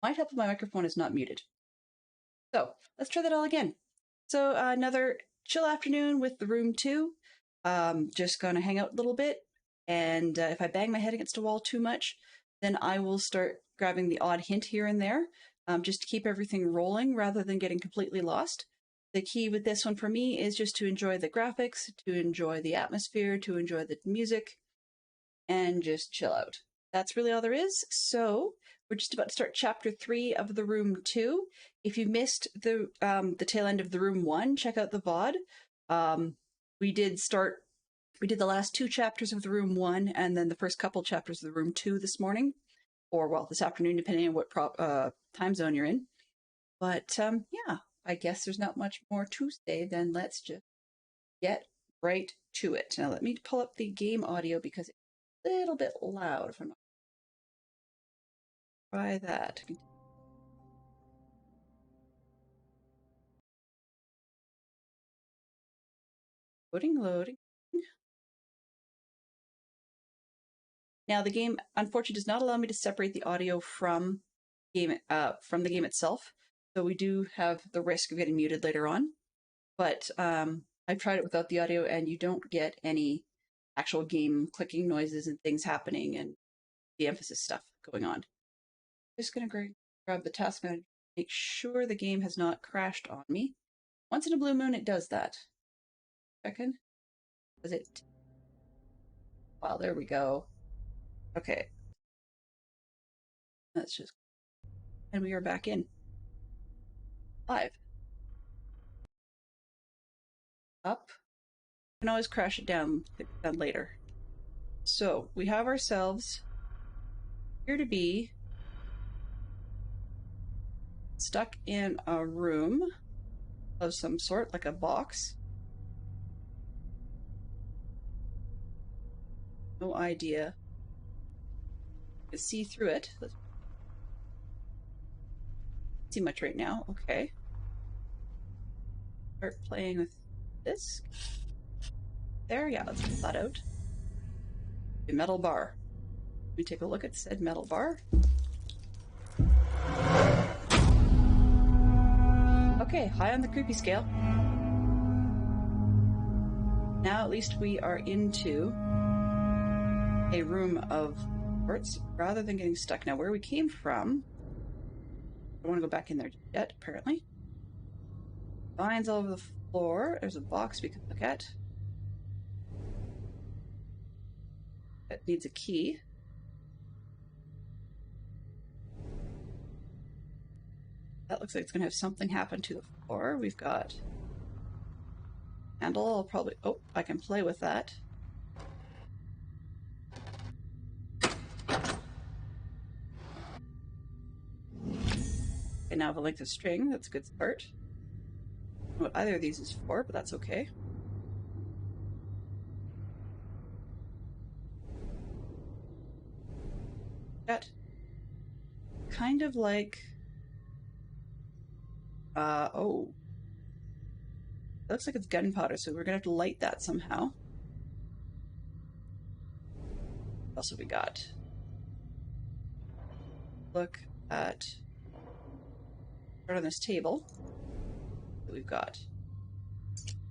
Might help if my microphone is not muted. So let's try that all again. So another chill afternoon with the room 2. Just gonna hang out a little bit, and if I bang my head against a wall too much, then I will start grabbing the odd hint here and there, just to keep everything rolling rather than getting completely lost. The key with this one for me is just to enjoy the graphics, to enjoy the atmosphere, to enjoy the music, and just chill out. That's really all there is. So we're just about to start chapter 3 of the room 2. If you missed the tail end of the room 1, check out the VOD. We did the last 2 chapters of the room 1 and then the first couple chapters of the room 2 this morning, or well, this afternoon, depending on what time zone you're in. But yeah, I guess there's not much more to say. Then let's just get right to it. Now let me pull up the game audio because it's a little bit loud. If I'm not try that. Loading. Now the game, unfortunately, does not allow me to separate the audio from the game itself. So we do have the risk of getting muted later on. But I've tried it without the audio, and you don't get any actual game clicking noises and things happening and the emphasis stuff going on. I'm just going to grab the task manager, make sure the game has not crashed on me. Once in a blue moon, it does that. Second. Does it? Well, there we go. Okay. Let's just... And we are back in. Live. Up. You can always crash it down later. So, we have ourselves here to be stuck in a room of some sort, like a box. No idea. You can see through it. Let's see much right now. Okay. Start playing with this. There, yeah, let's pull that out. A metal bar. Let me take a look at said metal bar. Okay, high on the creepy scale. Now at least we are into a room of sorts rather than getting stuck. Now where we came from, I don't want to go back in there yet, apparently. Vines all over the floor. There's a box we could look at. That needs a key. That looks like it's going to have something happen to the floor. We've got handle. I'll probably... Oh, I can play with that. Okay, now I have a length of string. That's a good start. I don't know what either of these is for, but that's okay. That kind of like... oh. It looks like it's gunpowder, so we're gonna have to light that somehow. What else have we got? Look at... Right on this table that we've got.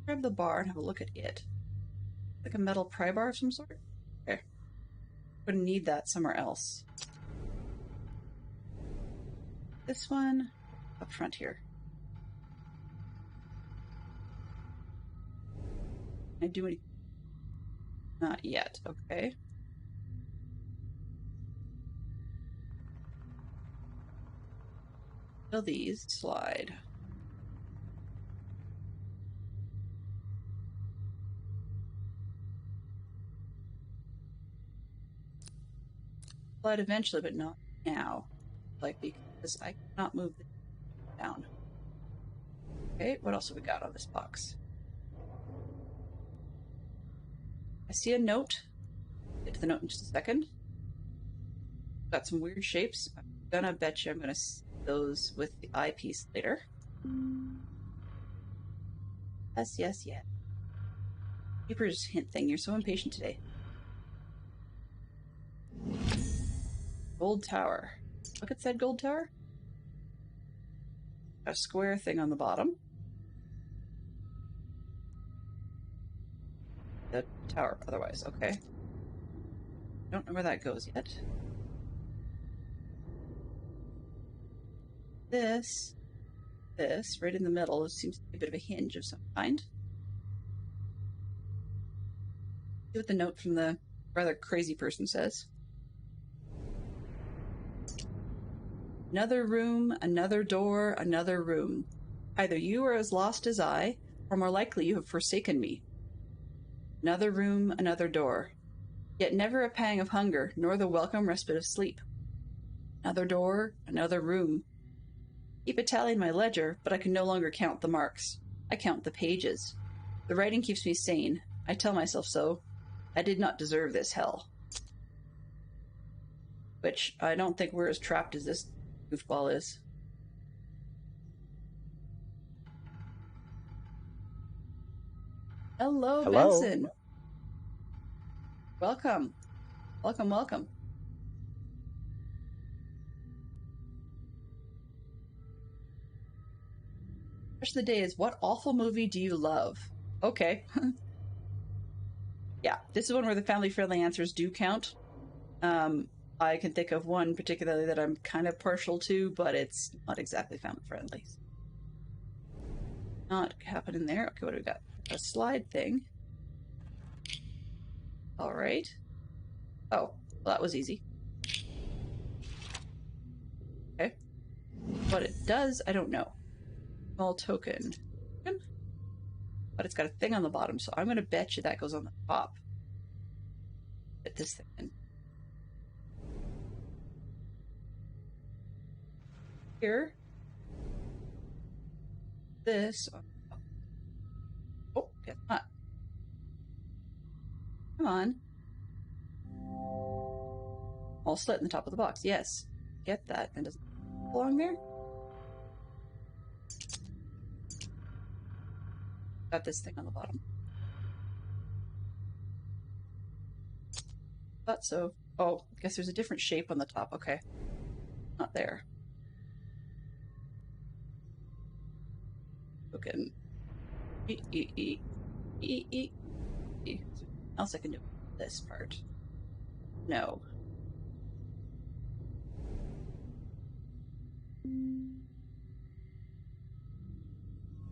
Grab the bar and have a look at it. Like a metal pry bar of some sort? Okay. We're gonna need that somewhere else. This one up front here. Can I do anything? Not yet. Okay. Will these slide? Slide eventually, but not now. Like, because I cannot move this down. Okay, what else have we got on this box? I see a note. Get to the note in just a second. Got some weird shapes. I'm gonna bet you I'm gonna see those with the eyepiece later. Yes. Keeper's hint thing. You're so impatient today. Gold tower. Look at said gold tower. a square thing on the bottom. The tower, otherwise. Okay. Don't know where that goes yet. This right in the middle seems to be a bit of a hinge of some kind. See what the note from the rather crazy person says. Another room, another door, another room. Either you are as lost as I, or more likely you have forsaken me. Another room, another door. Yet never a pang of hunger, nor the welcome respite of sleep. Another door, another room. Keep a tally in my ledger, but I can no longer count the marks. I count the pages. The writing keeps me sane. I tell myself so. I did not deserve this hell. Which I don't think we're as trapped as this goofball is. Hello, Benson. Welcome. Welcome, welcome. Question of the day is, what awful movie do you love? Okay. Yeah, this is one where the family-friendly answers do count. I can think of one particularly that I'm kind of partial to, but it's not exactly family-friendly. Not happening there. Okay, what do we got? A slide thing. All right. Oh, well, that was easy. Okay. What it does, I don't know. Small token. But it's got a thing on the bottom, so I'm going to bet you that goes on the top. Fit this thing in. Here. This. Oh, guess not. Come on. All slit in the top of the box. Yes. Get that. And does it belong there? Got this thing on the bottom. Thought so. Oh, I guess there's a different shape on the top. Okay. Not there. Okay. Else I can do this part. No.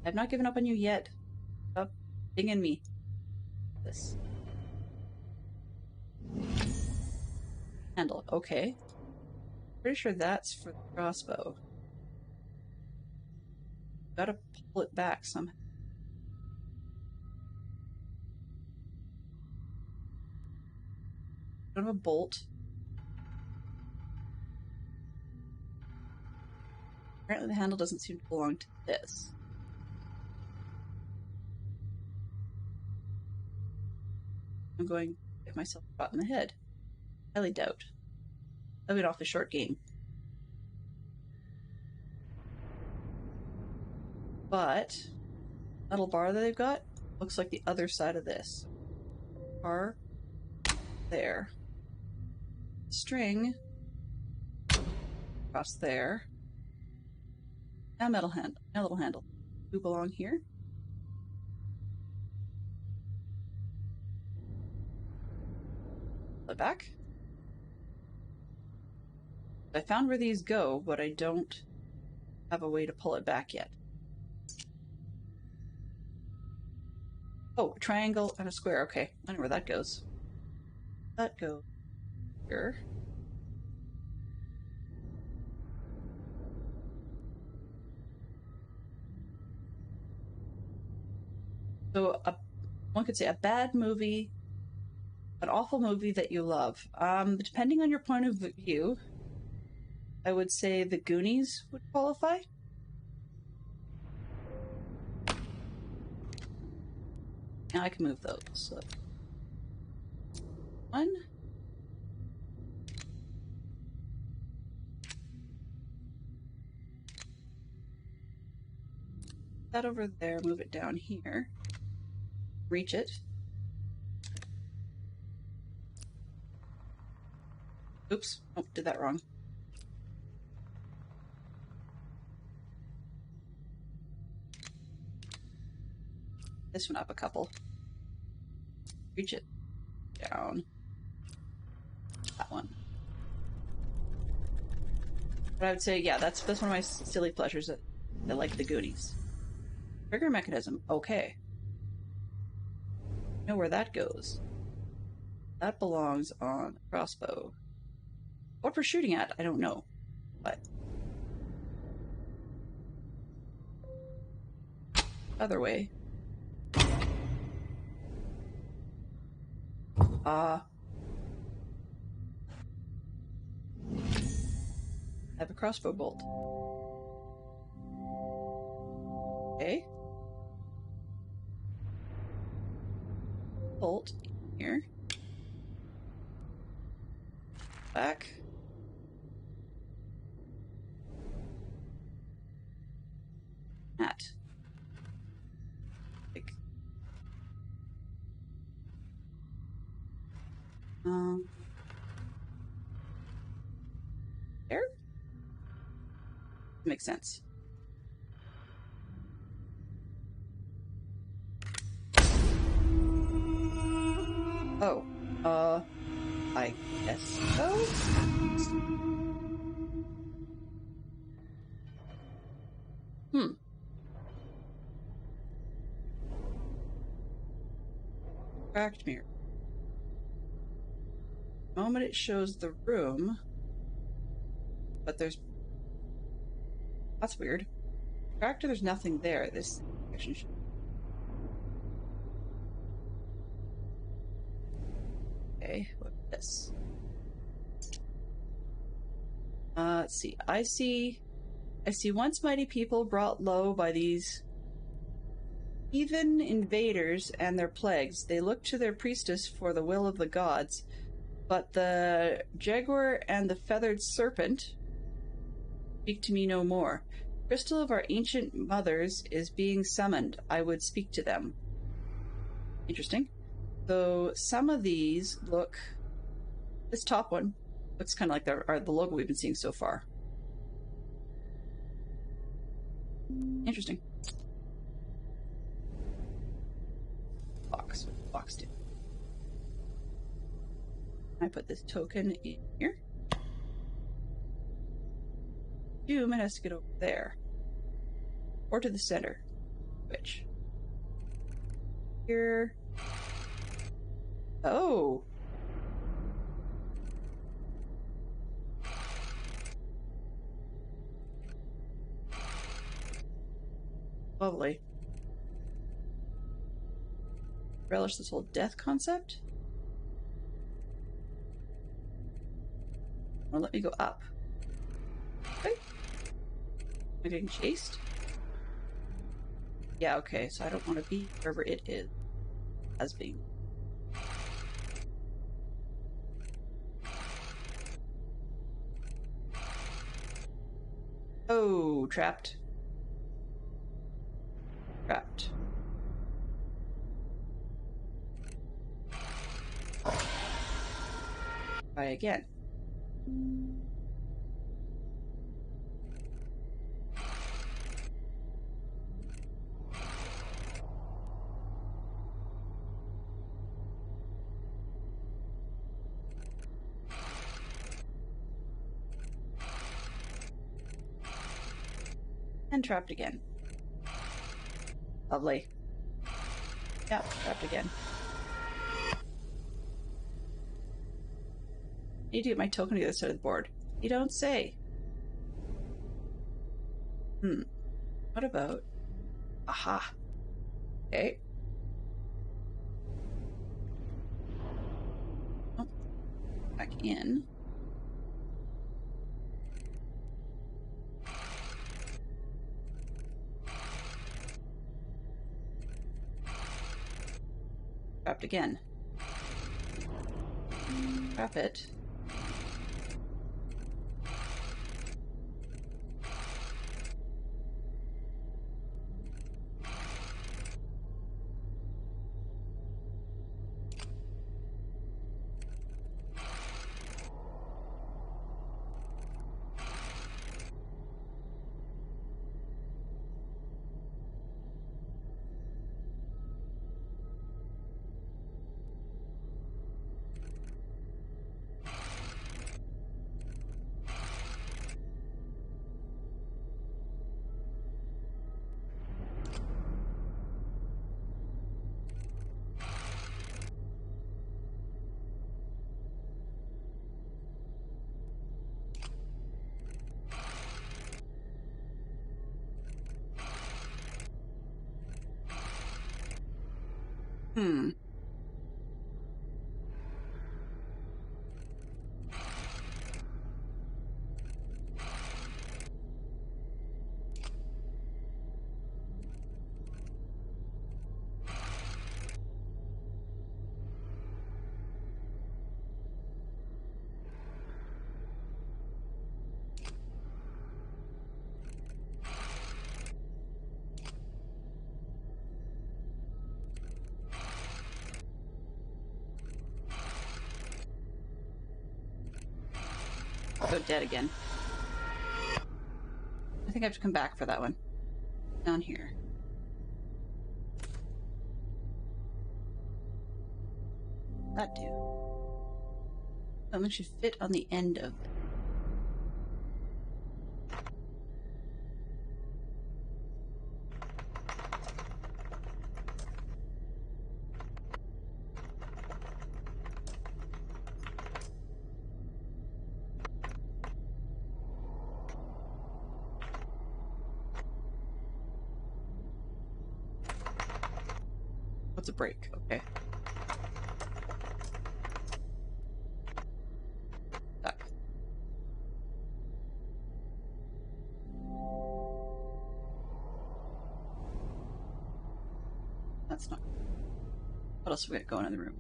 I've not given up on you yet. Stop dinging me. This. Handle. Okay. Pretty sure that's for the crossbow. Gotta pull it back somehow. Don't have a bolt. Apparently the handle doesn't seem to belong to this. I'm going to get myself shot in the head. Highly doubt. I'll get off the short game. But metal bar that they've got looks like the other side of this. Bar there. String across there. Now metal handle. Now little handle. Do belong here? Pull it back. I found where these go, but I don't have a way to pull it back yet. Oh, a triangle and a square. Okay, I know where that goes. That goes here. So one could say a bad movie, an awful movie that you love. Depending on your point of view, I would say The Goonies would qualify. Now I can move those. So one. That over there, move it down here. Reach it. Oops. Oh, did that wrong. this one up a couple. Reach it down. That one. But I would say, yeah, that's one of my silly pleasures. I like the Goonies. Trigger mechanism. Okay. I know where that goes. That belongs on the crossbow. What for shooting at, I don't know. But other way. I have a crossbow bolt. Okay. Bolt here. Back. That. Like, there? Makes sense. Oh, I guess so? Cracked mirror. The moment it shows the room, but there's... That's weird. Cracked, there's nothing there. This section should... Okay, what's this? Let's see. I see once mighty people brought low by these heathen invaders and their plagues. They look to their priestess for the will of the gods, but the jaguar and the feathered serpent speak to me no more. Crystal of our ancient mothers is being summoned. I would speak to them. Interesting. So some of these look... This top one looks kind of like the logo we've been seeing so far. Interesting. Box do. I put this token in here. Doom, it has to get over there. Or to the center. Which? Here. Oh! Lovely. Relish this whole death concept? Well, let me go up. Okay. Am I getting chased? Yeah, okay, so I don't want to be wherever it is as being. Oh, trapped. Trapped. Try again. And trapped again. Lovely. Yeah, trapped again. I need to get my token to the other side of the board. You don't say. What about... Aha. Okay. Oh. Back in. Trapped again. Trap it. Hmm. Oh, dead again. I think I have to come back for that one. Down here. That do. Something should fit on the end of it. What's a break? Okay. Stuck. That's not. What else have we got going in the room?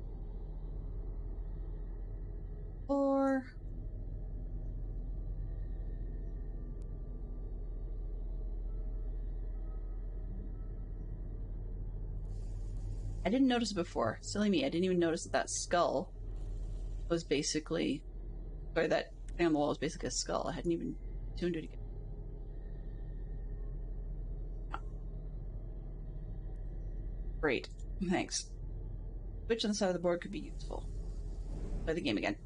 Or I didn't notice it before. Silly me. I didn't even notice that that skull was basically, sorry, that thing on the wall was basically a skull. I hadn't even tuned it again. Great. Thanks. Switch on the side of the board could be useful. Play the game again.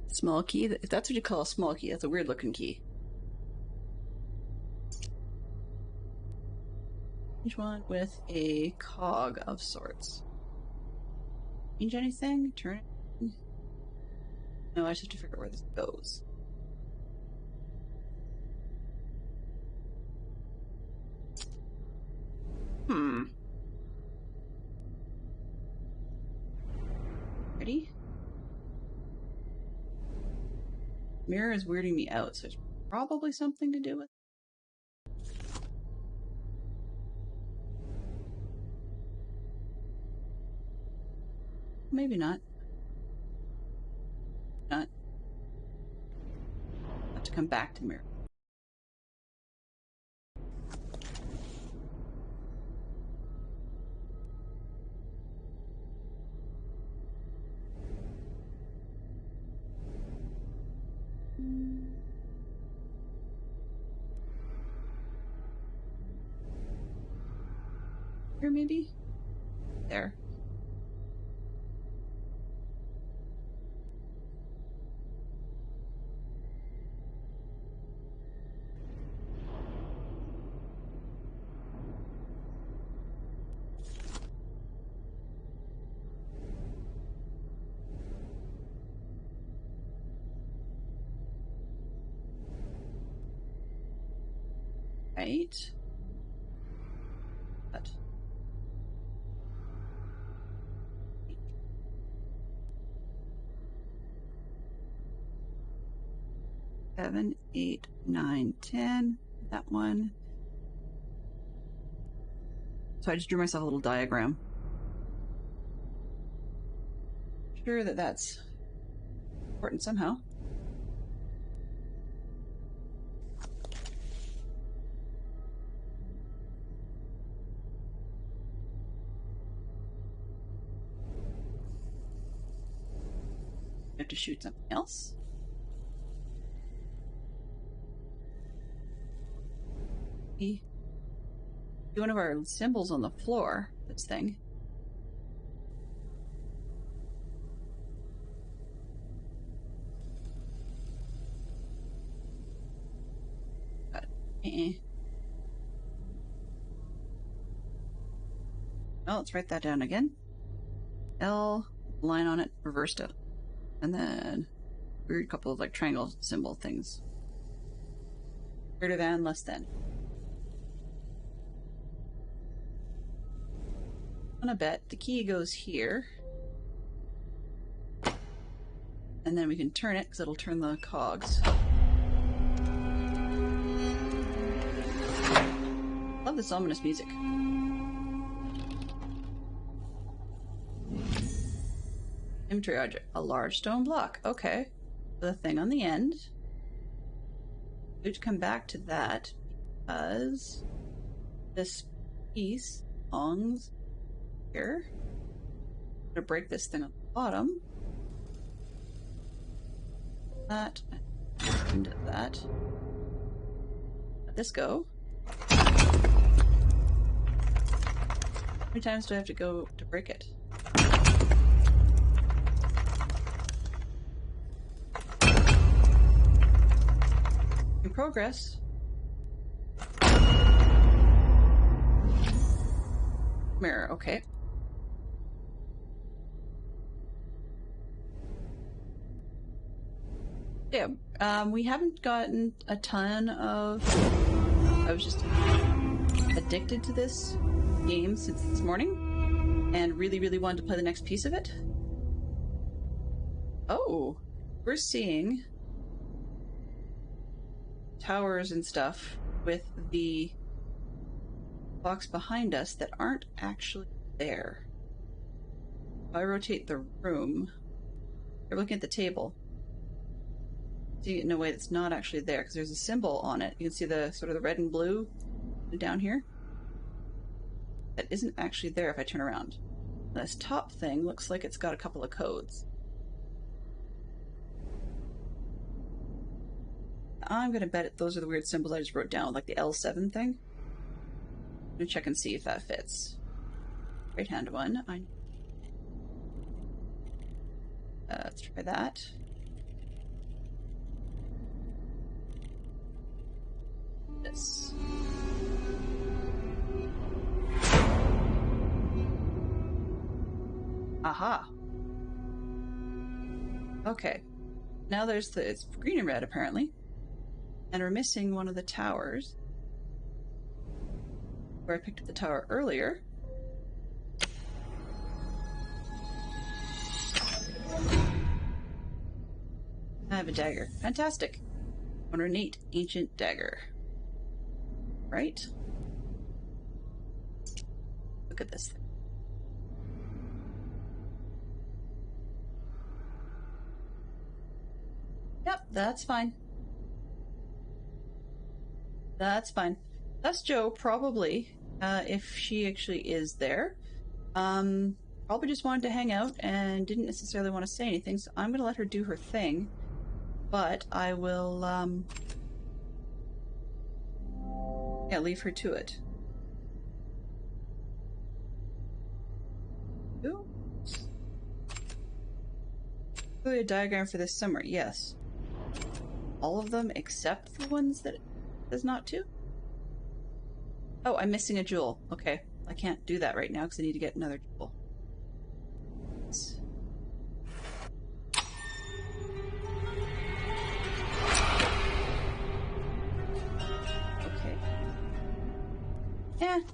Small key? If that's what you call a small key, that's a weird looking key. Each one with a cog of sorts. Change anything? Turn it? No, I just have to figure out where this goes. Ready? Mirror is weirding me out, so it's probably something to do with. Maybe not. Not. I'll have to come back to mirror. Here, maybe? There. Right. But 7, 8, 9, 10. That one. So I just drew myself a little diagram. Sure that that's important somehow. I have to shoot something else. Do one of our symbols on the floor. This thing. Oh, let's write that down again. L, line on it, reversed it. And then weird couple of like triangle symbol things. Greater than, less than. I'm gonna bet the key goes here. And then we can turn it because it'll turn the cogs. Love this ominous music. Inventory object. A large stone block. Okay. The thing on the end. We have to come back to that because this piece belongs here. I'm gonna break this thing on the bottom. That and that. Let this go. How many times do I have to go to break it? In progress. Mirror, okay. Yeah, we haven't gotten a ton of... I was just addicted to this game since this morning and really, really wanted to play the next piece of it. Oh, we're seeing towers and stuff with the box behind us that aren't actually there. If I rotate the room, you're looking at the table. See it in a way that's not actually there because there's a symbol on it. You can see the sort of the red and blue down here. That isn't actually there if I turn around. This top thing looks like it's got a couple of codes. I'm gonna bet those are the weird symbols I just wrote down, like the L7 thing. I'm gonna check and see if that fits. Right hand one. Let's try that. This. Aha. Okay. Now there's it's green and red apparently. And we're missing one of the towers. Where I picked up the tower earlier. I have a dagger. Fantastic. An ornate ancient dagger. Right? Look at this thing. Yep, that's fine. That's fine. That's Jo, probably, if she actually is there. Probably just wanted to hang out and didn't necessarily want to say anything, so I'm gonna let her do her thing. But I will, yeah, leave her to it. Ooh. Really a diagram for this summer, yes. All of them except the ones that it says not to? Oh, I'm missing a jewel. Okay, I can't do that right now because I need to get another jewel. Okay.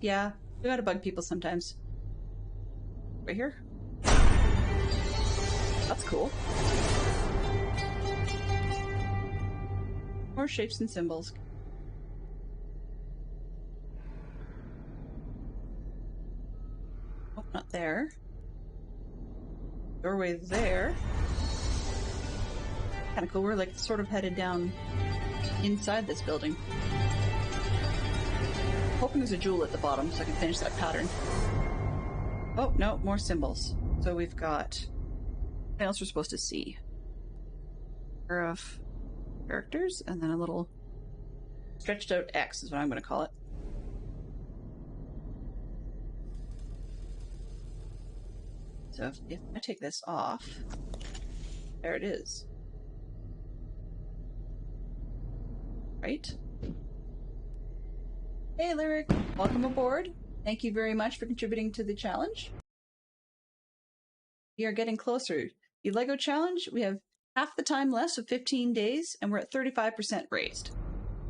Yeah. We gotta bug people sometimes. Right here? That's cool. More shapes and symbols. Oh, not there. Doorway there. Kinda cool. We're like sort of headed down inside this building. Hoping there's a jewel at the bottom so I can finish that pattern. Oh, no, more symbols. So we've got... What else we're supposed to see? Pair of characters, and then a little stretched out X is what I'm going to call it. So if I take this off, there it is. Right? Hey, Lyric, welcome aboard. Thank you very much for contributing to the challenge. We are getting closer. The LEGO challenge, we have half the time left, so 15 days, and we're at 35% raised.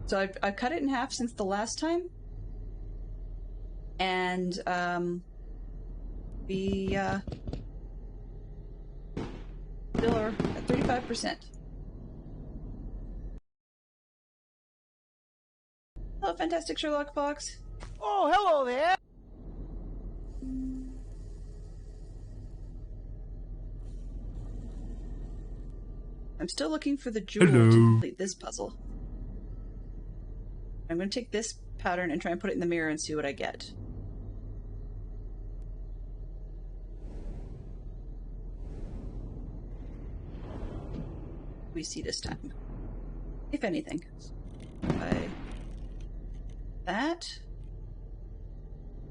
So I've cut it in half since the last time. And we still are at 35%. Hello, Fantastic Sherlock Fox. Oh, hello there! I'm still looking for the jewel to complete this puzzle. I'm going to take this pattern and try and put it in the mirror and see what I get. We see this time. If anything. By that.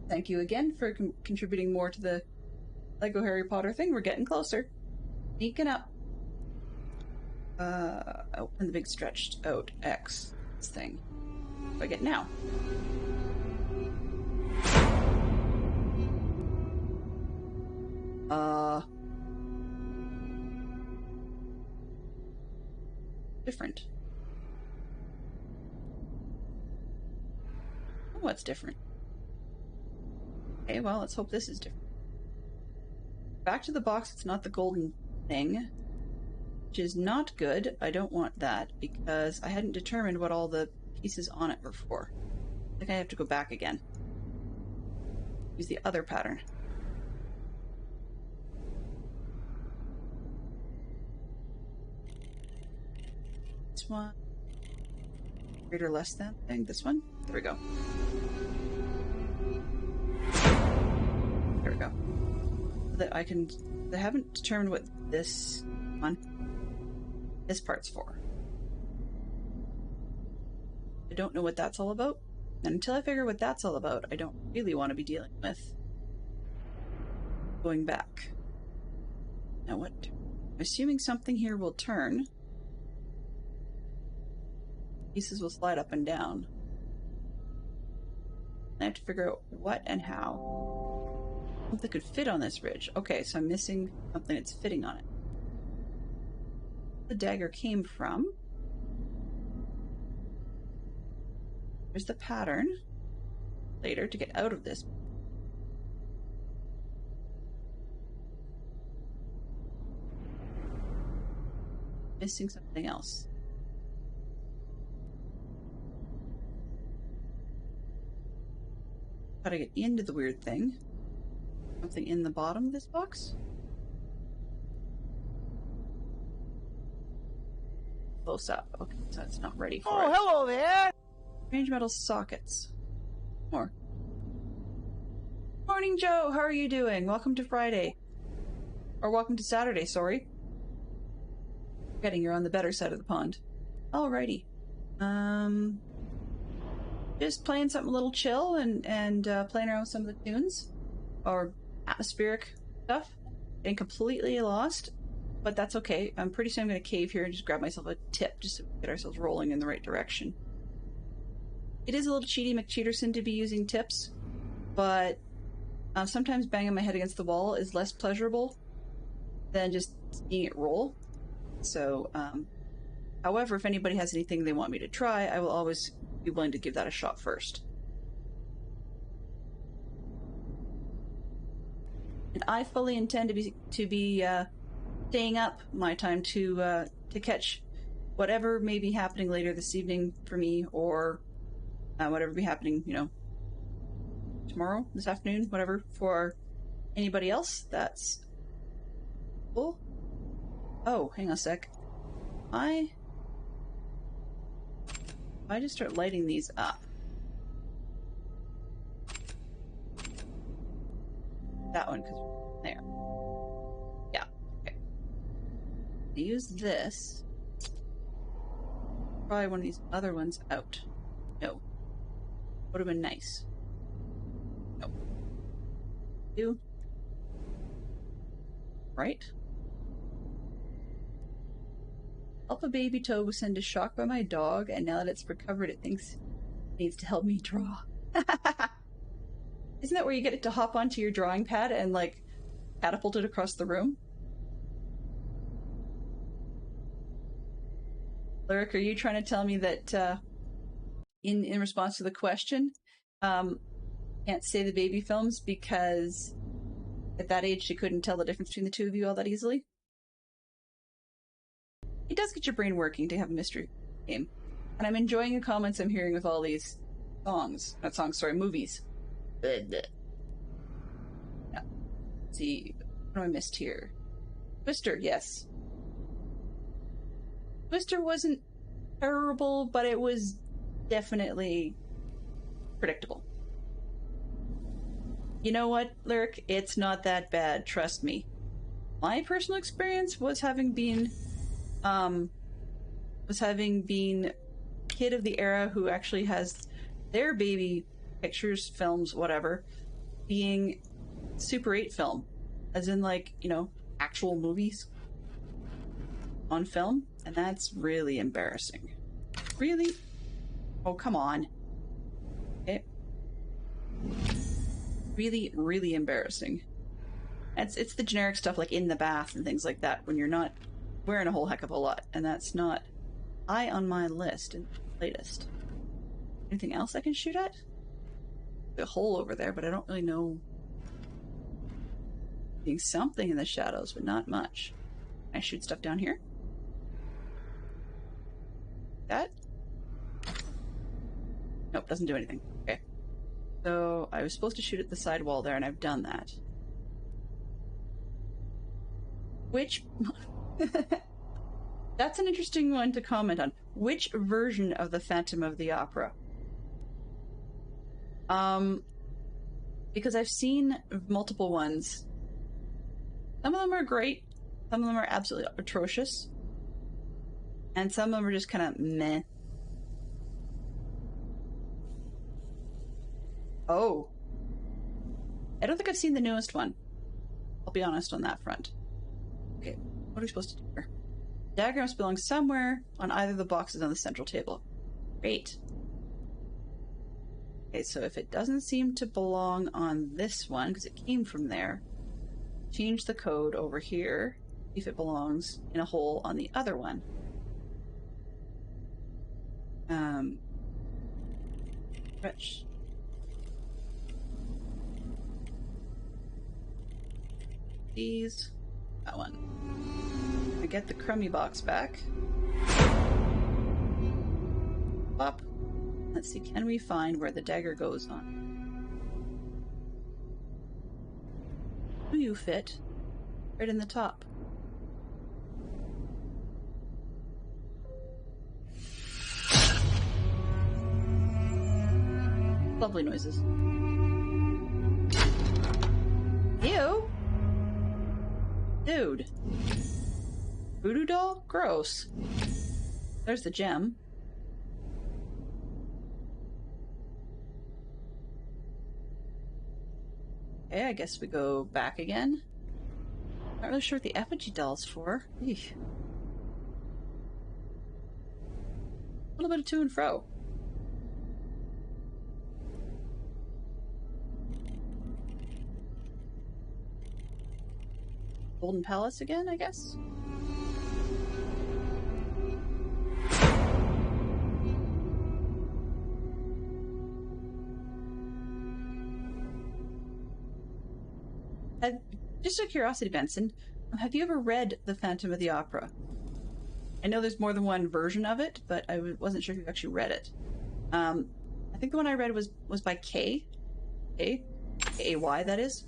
Thank you again for contributing more to the LEGO Harry Potter thing. We're getting closer. Sneaking up. Oh, and the big stretched out X thing. What do I get now? Different. Oh, what's different? Okay, well, let's hope this is different. Back to the box, it's not the golden thing, which is not good. I don't want that because I hadn't determined what all the pieces on it were for. I think I have to go back again. Use the other pattern. This one. Greater less than thing. This one. There we go. There we go. That I can... I haven't determined what this one... this part's for. I don't know what that's all about. And until I figure what that's all about, I don't really want to be dealing with going back. Now what? I'm assuming something here will turn. Pieces will slide up and down. I have to figure out what and how. Something could fit on this ridge. Okay, so I'm missing something that's fitting on it. The dagger came from. There's the pattern later to get out of this. Missing something else. Gotta get into the weird thing. Something in the bottom of this box? Close up. Okay, so it's not ready for it. Oh, hello there! Strange metal sockets. More. Morning, Joe! How are you doing? Welcome to Friday. Or welcome to Saturday, sorry. Forgetting you're on the better side of the pond. Alrighty. Just playing something a little chill and playing around with some of the tunes. Or atmospheric stuff. Getting completely lost. But that's okay. I'm pretty soon I'm going to cave here and just grab myself a tip just to get ourselves rolling in the right direction. It is a little cheaty McCheaterson to be using tips, but sometimes banging my head against the wall is less pleasurable than just seeing it roll. So, however, if anybody has anything they want me to try, I will always be willing to give that a shot first. and I fully intend to be staying up my time to catch whatever may be happening later this evening for me, or whatever be happening, tomorrow, this afternoon, whatever, for anybody else. That's cool. Oh, hang on a sec. I just start lighting these up. That one, because there. Yeah, okay. Use this. Probably one of these other ones out. No. Would have been nice. No. You. Right? Alpha baby toe was sent to shock by my dog, and now that it's recovered, it thinks it needs to help me draw. Isn't that where you get it to hop onto your drawing pad and, like, catapult it across the room? Lyric, are you trying to tell me that, in response to the question, can't say the baby films because at that age she couldn't tell the difference between the two of you all that easily? It does get your brain working to have a mystery game. And I'm enjoying the comments I'm hearing with all these movies. Yeah. Let's see, what have I missed here? Twister, yes. Twister wasn't terrible, but it was definitely predictable. You know what, Lyric? It's not that bad, trust me. My personal experience was having been kid of the era who actually has their baby pictures, films, whatever, being Super 8 film. As in, like, actual movies on film. And that's really embarrassing. Really? Oh, come on. Okay. Really, really embarrassing. It's the generic stuff like in the bath and things like that when you're not wearing a whole heck of a lot. And that's not high on my list in the latest. Anything else I can shoot at? A hole over there, but I don't really know. Being something in the shadows, but not much. Can I shoot stuff down here? That? Nope, doesn't do anything. Okay. So I was supposed to shoot at the side wall there, and I've done that. Which... That's an interesting one to comment on. Which version of the Phantom of the Opera? Because I've seen multiple ones. Some of them are great. Some of them are absolutely atrocious. And some of them are just kind of meh. Oh. I don't think I've seen the newest one. I'll be honest on that front. Okay, what are we supposed to do here? Dagger must belong somewhere on either of the boxes on the central table. Great. Okay, so if it doesn't seem to belong on this one, because it came from there, change the code over here, see if it belongs in a hole on the other one. Fetch. These. That one. I get the crummy box back. Up. Let's see, can we find where the dagger goes on? Do you fit? Right in the top. Lovely noises. Ew! Dude. Voodoo doll? Gross. There's the gem. Okay, I guess we go back again. Not really sure what the effigy doll's for. Eesh. A little bit of to and fro. Golden Palace again, I guess? Just a curiosity, Benson, have you ever read The Phantom of the Opera? I know there's more than one version of it, but I wasn't sure if you actually read it. I think the one I read was by K-A-Y, that is.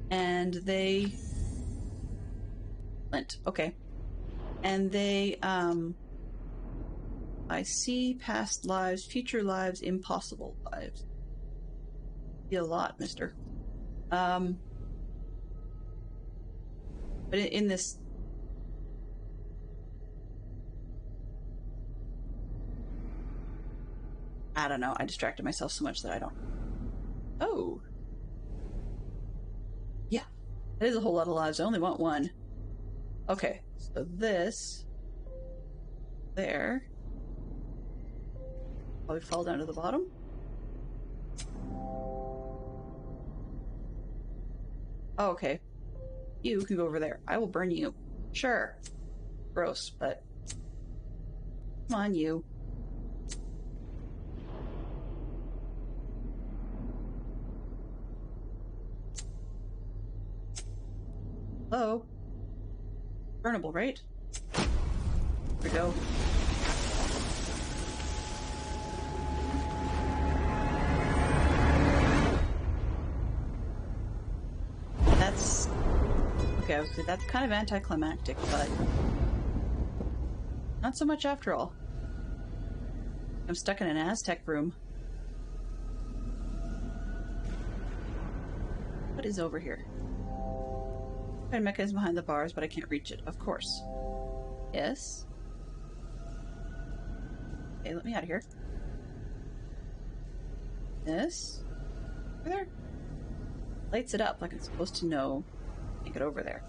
And they... Flint, okay. And they, I see past lives, future lives, impossible lives. See a lot, mister. But in this... I don't know, I distracted myself so much that I don't... Oh! Yeah, that is a whole lot of lives. I only want one. Okay, so this... There... Probably fall down to the bottom. Oh, okay. You can go over there. I will burn you. Sure. Gross, but... Come on, you. Hello? Burnable, right? Here we go. That's... Okay, I was gonna say, that's kind of anticlimactic, but... Not so much after all. I'm stuck in an Aztec room. What is over here? A mechanism behind the bars, but I can't reach it, of course. Yes? Okay, let me out of here. This? Over there? Lights it up like it's supposed to know. Can't get over there.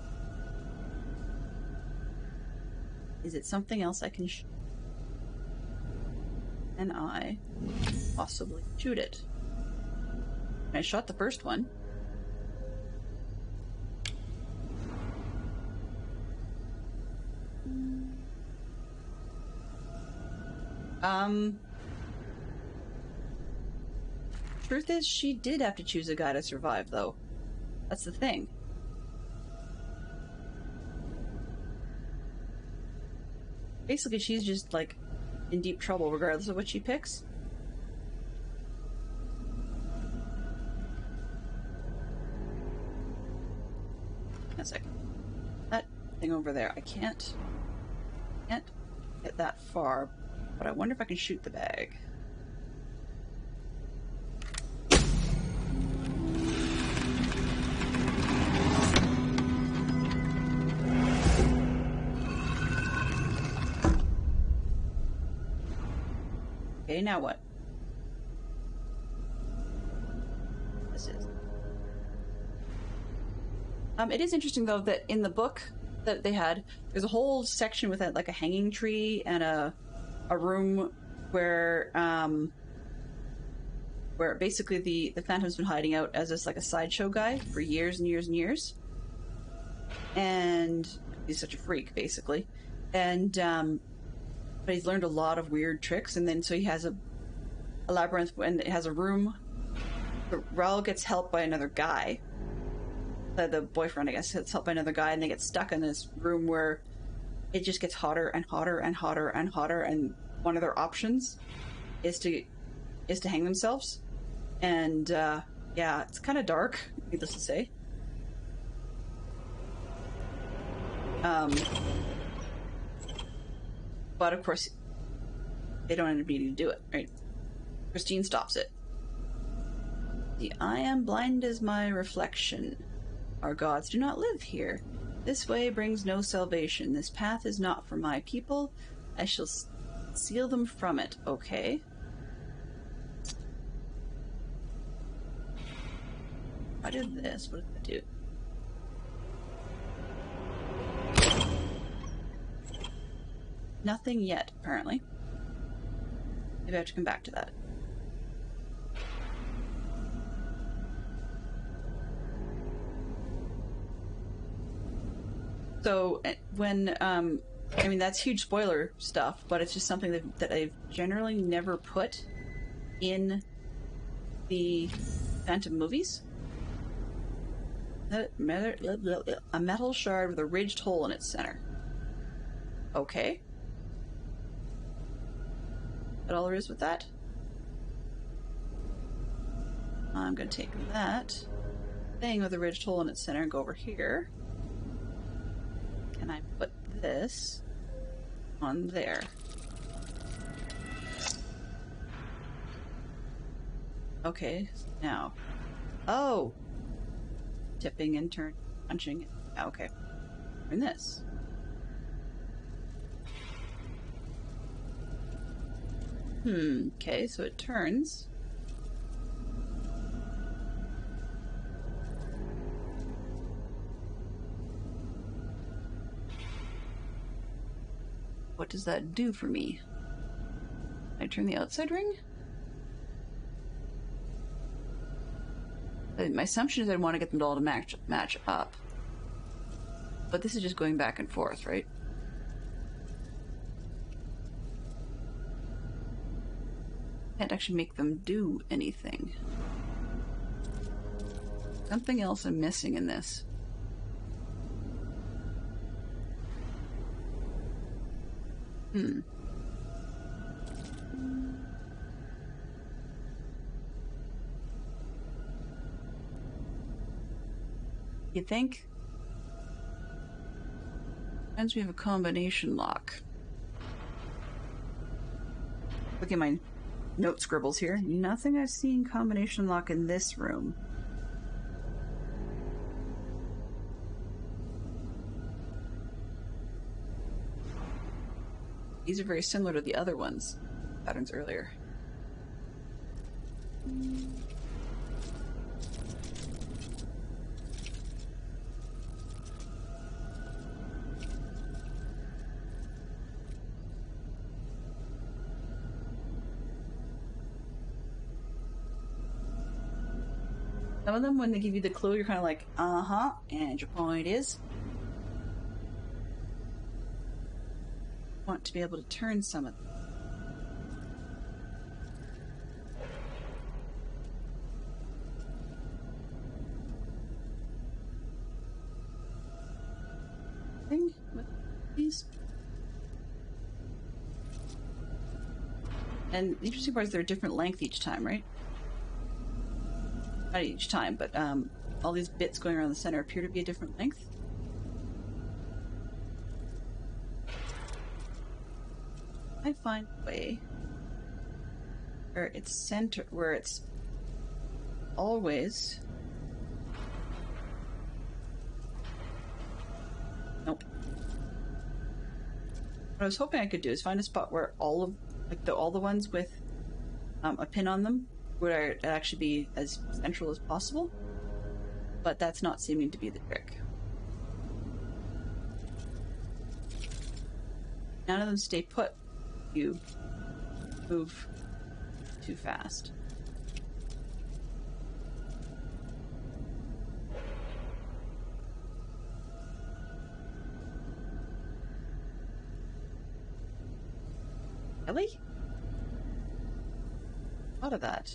Is it something else I can shoot? Can I possibly shoot it? I shot the first one. Truth is, she did have to choose a guy to survive, though. That's the thing. Basically, she's just, like, in deep trouble regardless of what she picks. A second. That thing over there, I can't get that far, but I wonder if I can shoot the bag. Okay, now what? This is... it is interesting, though, that in the book that they had, there's a whole section with like a hanging tree and a room where basically the Phantom's been hiding out as this like a sideshow guy for years and years and years, and he's such a freak basically, and but he's learned a lot of weird tricks, and then so he has a labyrinth and it has a room. Raoul gets helped by another guy. The boyfriend, I guess, gets helped by another guy, and they get stuck in this room where it just gets hotter and hotter and hotter and hotter, and one of their options is to hang themselves. And yeah, it's kind of dark, needless to say. But of course, they don't end up needing to do it, right? Christine stops it. I am blind as my reflection. Our gods do not live here. This way brings no salvation. This path is not for my people. I shall seal them from it. Okay. I did this. What did I do? Nothing yet, apparently. Maybe I have to come back to that. So, when, I mean, that's huge spoiler stuff, but it's just something that I've generally never put in the Phantom movies. A metal shard with a ridged hole in its center. Okay. That all there is with that? I'm gonna take that thing with a ridged hole in its center and go over here. And I put this on there. Okay, now. Oh! Tipping and punching it. Okay. Turn this. Okay, so it turns. What does that do for me? Can I turn the outside ring? My assumption is I'd want to get them all to match up. But this is just going back and forth, right? Can't actually make them do anything. Something else I'm missing in this. You think? Sometimes we have a combination lock. Look at my note scribbles here. Nothing I've seen combination lock in this room. These are very similar to the other ones. Patterns earlier. Some of them, when they give you the clue, you're kind of like, uh-huh, and your point is? Want to be able to turn some of them. Thing with these. And the interesting part is they're a different length each time, right? Not each time, but all these bits going around the center appear to be a different length. I find a way where it's where it's always. Nope. What I was hoping I could do is find a spot where all of all the ones with a pin on them would actually be as central as possible, but that's not seeming to be the trick. None of them stay put. You move too fast. Really? Thought of that.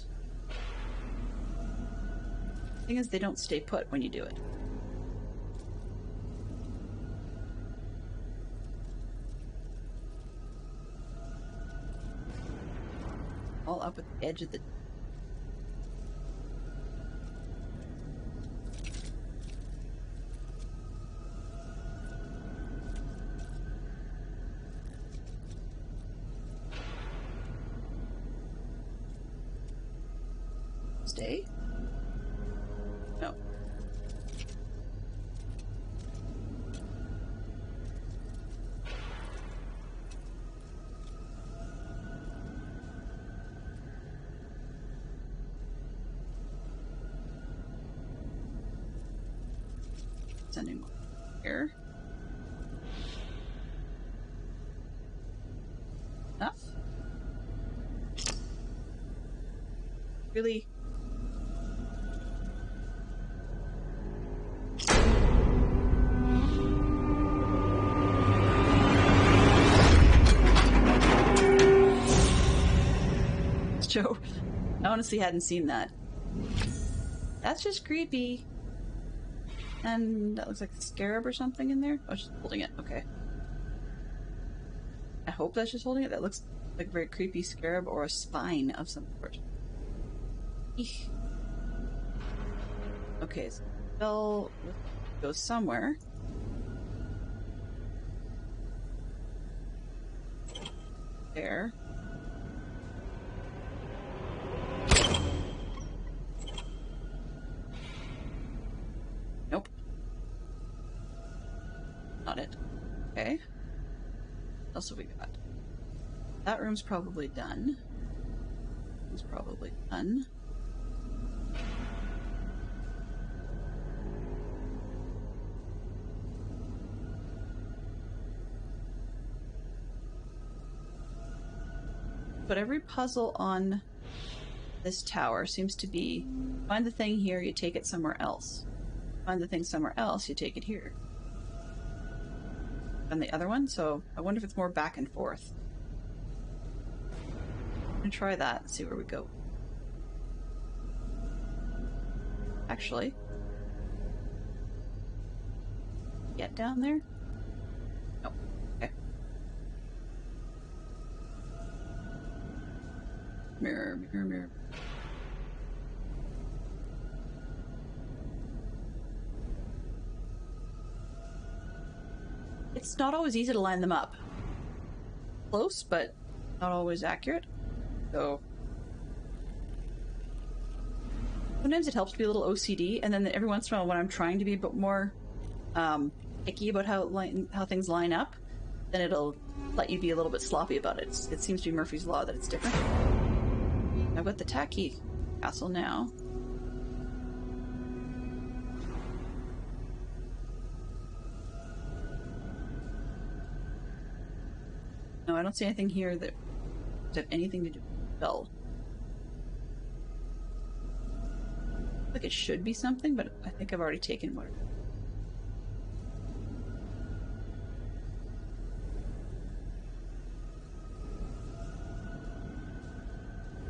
Thing is, they don't stay put when you do it. All up at the edge of the. Stay? No. Sending one here. Enough? Really? Joe, I honestly hadn't seen that. That's just creepy. And that looks like a scarab or something in there. Oh, she's holding it. Okay. I hope that's just holding it. That looks like a very creepy scarab or a spine of some sort. Eek. Okay, so bell goes somewhere. There. Nope. Not it. Okay. What else have we got? That room's probably done. It's probably done. But every puzzle on this tower seems to be find the thing here, you take it somewhere else. Find the thing somewhere else, you take it here. And the other one, so I wonder if it's more back and forth. I'm gonna try that and see where we go. Actually, get down there? No. Okay. Mirror, mirror, mirror. It's not always easy to line them up. Close, but not always accurate. So sometimes it helps to be a little OCD, and then every once in a while when I'm trying to be a bit more picky about how things line up, then it'll let you be a little bit sloppy about it. It seems to be Murphy's Law that it's different. I've got the Tacky Castle now. No, I don't see anything here that has anything to do with bell. Like it should be something, but I think I've already taken one.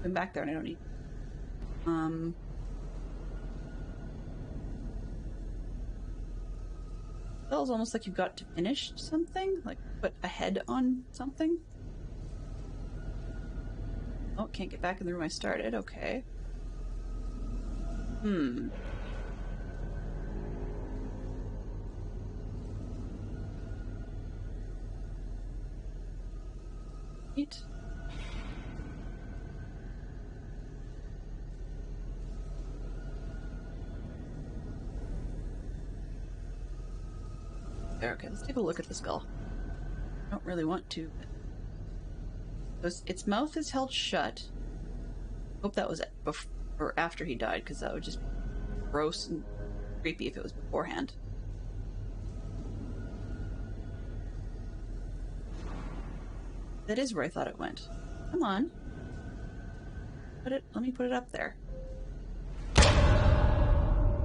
I'm back there and I don't need. Feels almost like you've got to finish something, like put a head on something. Oh, can't get back in the room I started. Okay. Neat. There, okay, let's take a look at the skull. I don't really want to, but its mouth is held shut. Hope that was before or after he died, because that would just be gross and creepy if it was beforehand. That is where I thought it went. Come on. Let me put it up there.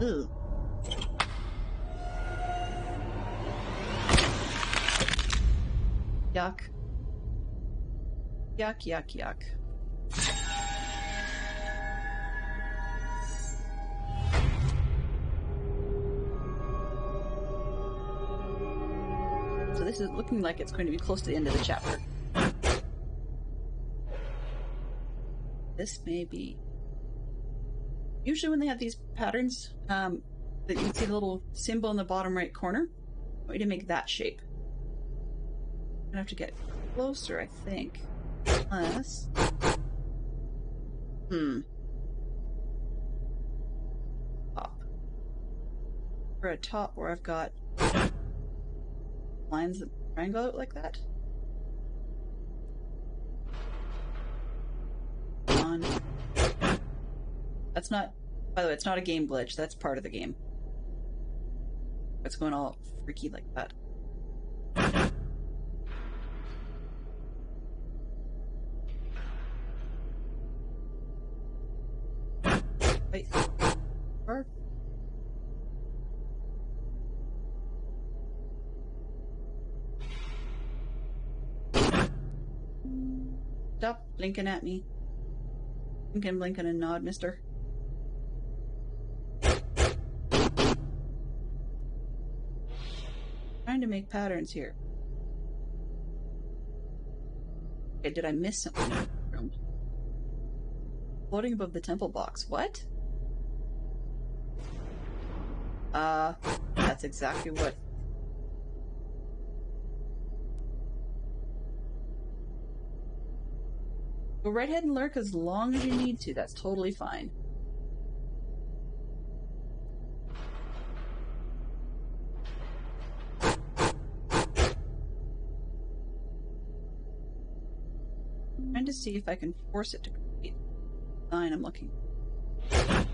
Ugh. Yuck. Yuck, yuck, yuck. So this is looking like it's going to be close to the end of the chapter. This may be... Usually when they have these patterns, that you can see the little symbol in the bottom right corner, I want you to make that shape. I'm gonna have to get closer, I think. Unless... Top. For a top where I've got lines that triangle out like that. On. That's not... By the way, it's not a game glitch. That's part of the game. It's going all freaky like that. Wait. Or... Stop blinking at me. Blink and nod, mister. trying to make patterns here. Okay, did I miss something in the room? Floating above the temple box. What? That's exactly what... Go right ahead and lurk as long as you need to. That's totally fine. Trying to see if I can force it to complete the design I'm looking for.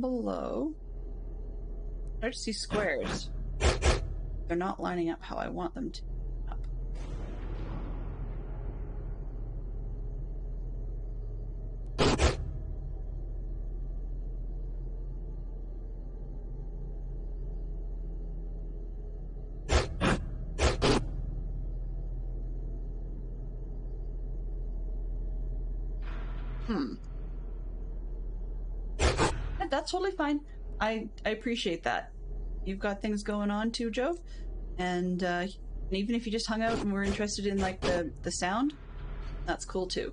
Below, I start to see squares. They're not lining up how I want them to. Yeah, that's totally fine. I appreciate that. You've got things going on too, Joe. And even if you just hung out and were interested in like the sound, that's cool too.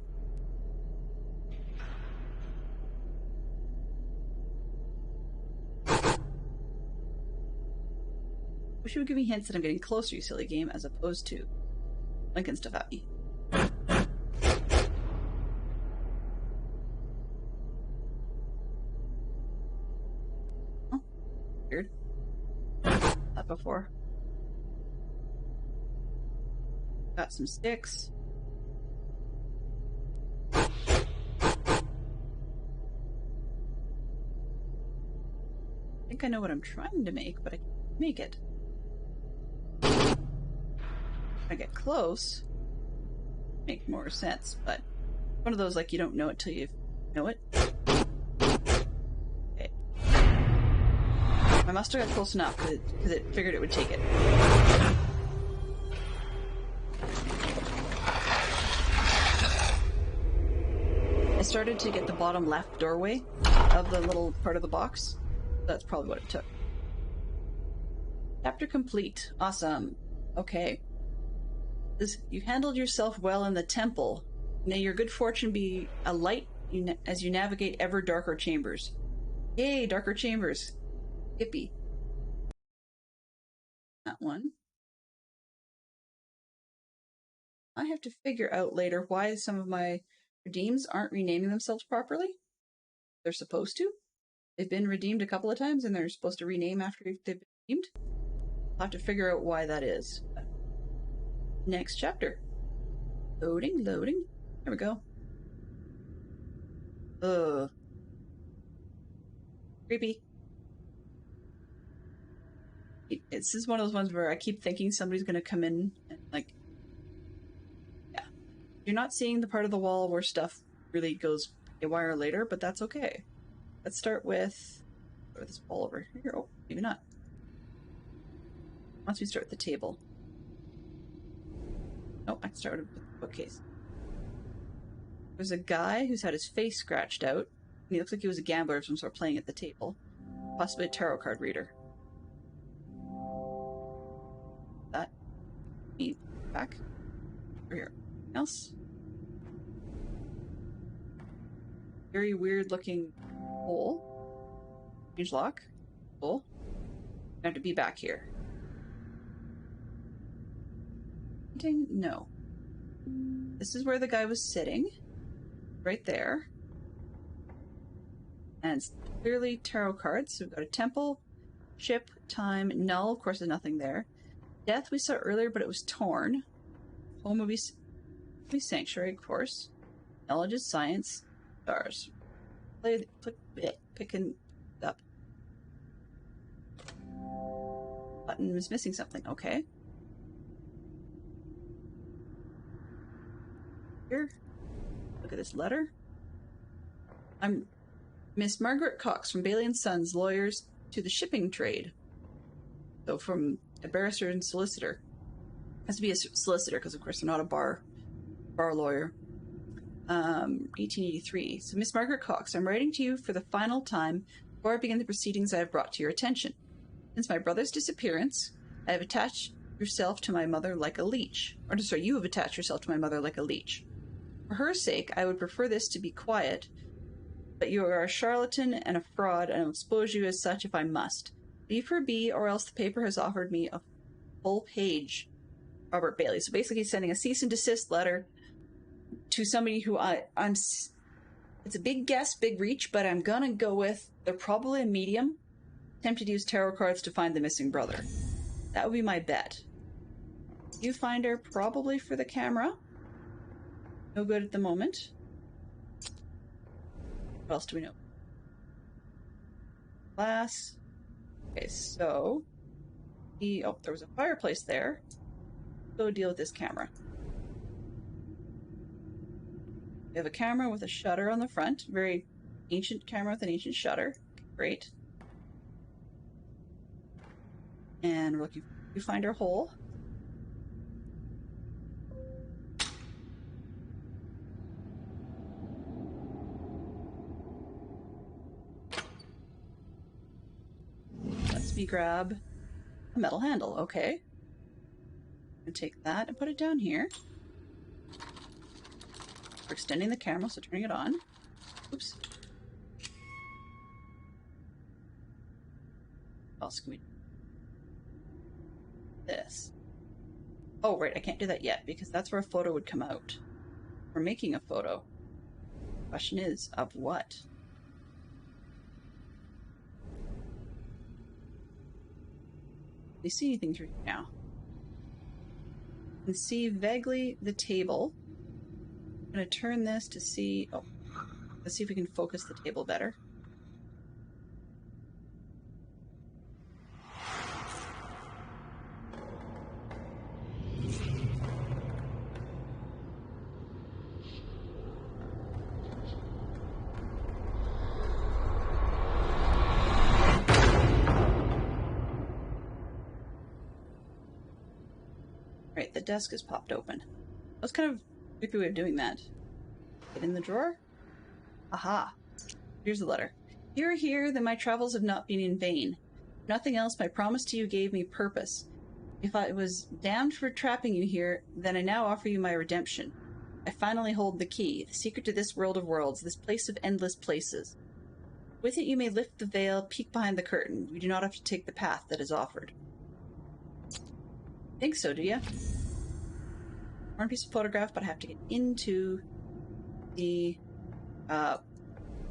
Wish you would give me hints that I'm getting closer, you silly game, as opposed to linking stuff at me. Oh, weird. That before. Got some sticks. I think I know what I'm trying to make, but I can't make it. If I get close, make more sense, but one of those like you don't know it till you know it. Okay. I must have got close enough because it figured it would take it. I started to get the bottom left doorway of the little part of the box. That's probably what it took. Chapter complete. Awesome. Okay. You handled yourself well in the temple. May your good fortune be a light as you navigate ever darker chambers. Yay, darker chambers. Yippee. That one. I have to figure out later why some of my redeems aren't renaming themselves properly. They're supposed to. They've been redeemed a couple of times and they're supposed to rename after they've been redeemed. I'll have to figure out why that is. Next chapter. Loading, loading. There we go. Ugh. Creepy. This is one of those ones where I keep thinking somebody's going to come in and, like, yeah. You're not seeing the part of the wall where stuff really goes haywire later, but that's okay. Let's start with this wall over here. Oh, maybe not. Once we start with the table. Oh, I can start with the bookcase. There's a guy who's had his face scratched out. And he looks like he was a gambler of some sort playing at the table. Possibly a tarot card reader. That. Me. Back. Over here. Anything else? Very weird looking hole. Huge lock. Cool. I have to be back here. No. This is where the guy was sitting. Right there. And it's clearly tarot cards. So we've got a temple, ship, time, null. Of course, there's nothing there. Death we saw earlier, but it was torn. Home movie sanctuary, of course. Knowledge is science. Stars. Picking up. Button was missing something. Okay. Here. Look at this letter. I'm Miss Margaret Cox from Bailey & Sons, lawyers to the shipping trade. So from a barrister and solicitor. Has to be a solicitor because, of course, they're not a bar lawyer. 1883. So, Miss Margaret Cox, I'm writing to you for the final time Before I begin the proceedings I have brought to your attention. Since my brother's disappearance, I have attached yourself to my mother like a leech. Or, sorry, you have attached yourself to my mother like a leech. For her sake, I would prefer this to be quiet, but you are a charlatan and a fraud, and I will expose you as such if I must. Leave her be, or else the paper has offered me a full page. Robert Bailey. So basically he's sending a cease and desist letter to somebody who I'm it's a big guess, big reach, but I'm gonna go with they're probably a medium. Attempted to use tarot cards to find the missing brother. That would be my bet. You find her probably for the camera. No good at the moment. What else do we know? Glass. Okay, so oh, there was a fireplace there. Go deal with this camera. We have a camera with a shutter on the front. Very ancient camera with an ancient shutter. Great. And we're looking to find our hole. Lets me grab a metal handle. Okay. I'm gonna take that and put it down here. We're extending the camera, so turning it on. Oops. What else can we do? This. Oh, right, I can't do that yet because that's where a photo would come out. We're making a photo. Question is, of what? Do you see anything through now? You can see vaguely the table. I'm going to turn this to see... Oh, let's see if we can focus the table better. Right, the desk is popped open. That was kind of a creepy way of doing that. Get in the drawer. Aha. Here's the letter. Here, that my travels have not been in vain. If nothing else, my promise to you gave me purpose. If I was damned for trapping you here, then I now offer you my redemption. I finally hold the key, the secret to this world of worlds, this place of endless places. With it you may lift the veil, peek behind the curtain. You do not have to take the path that is offered. Think so, do you? One piece of photograph, but I have to get into the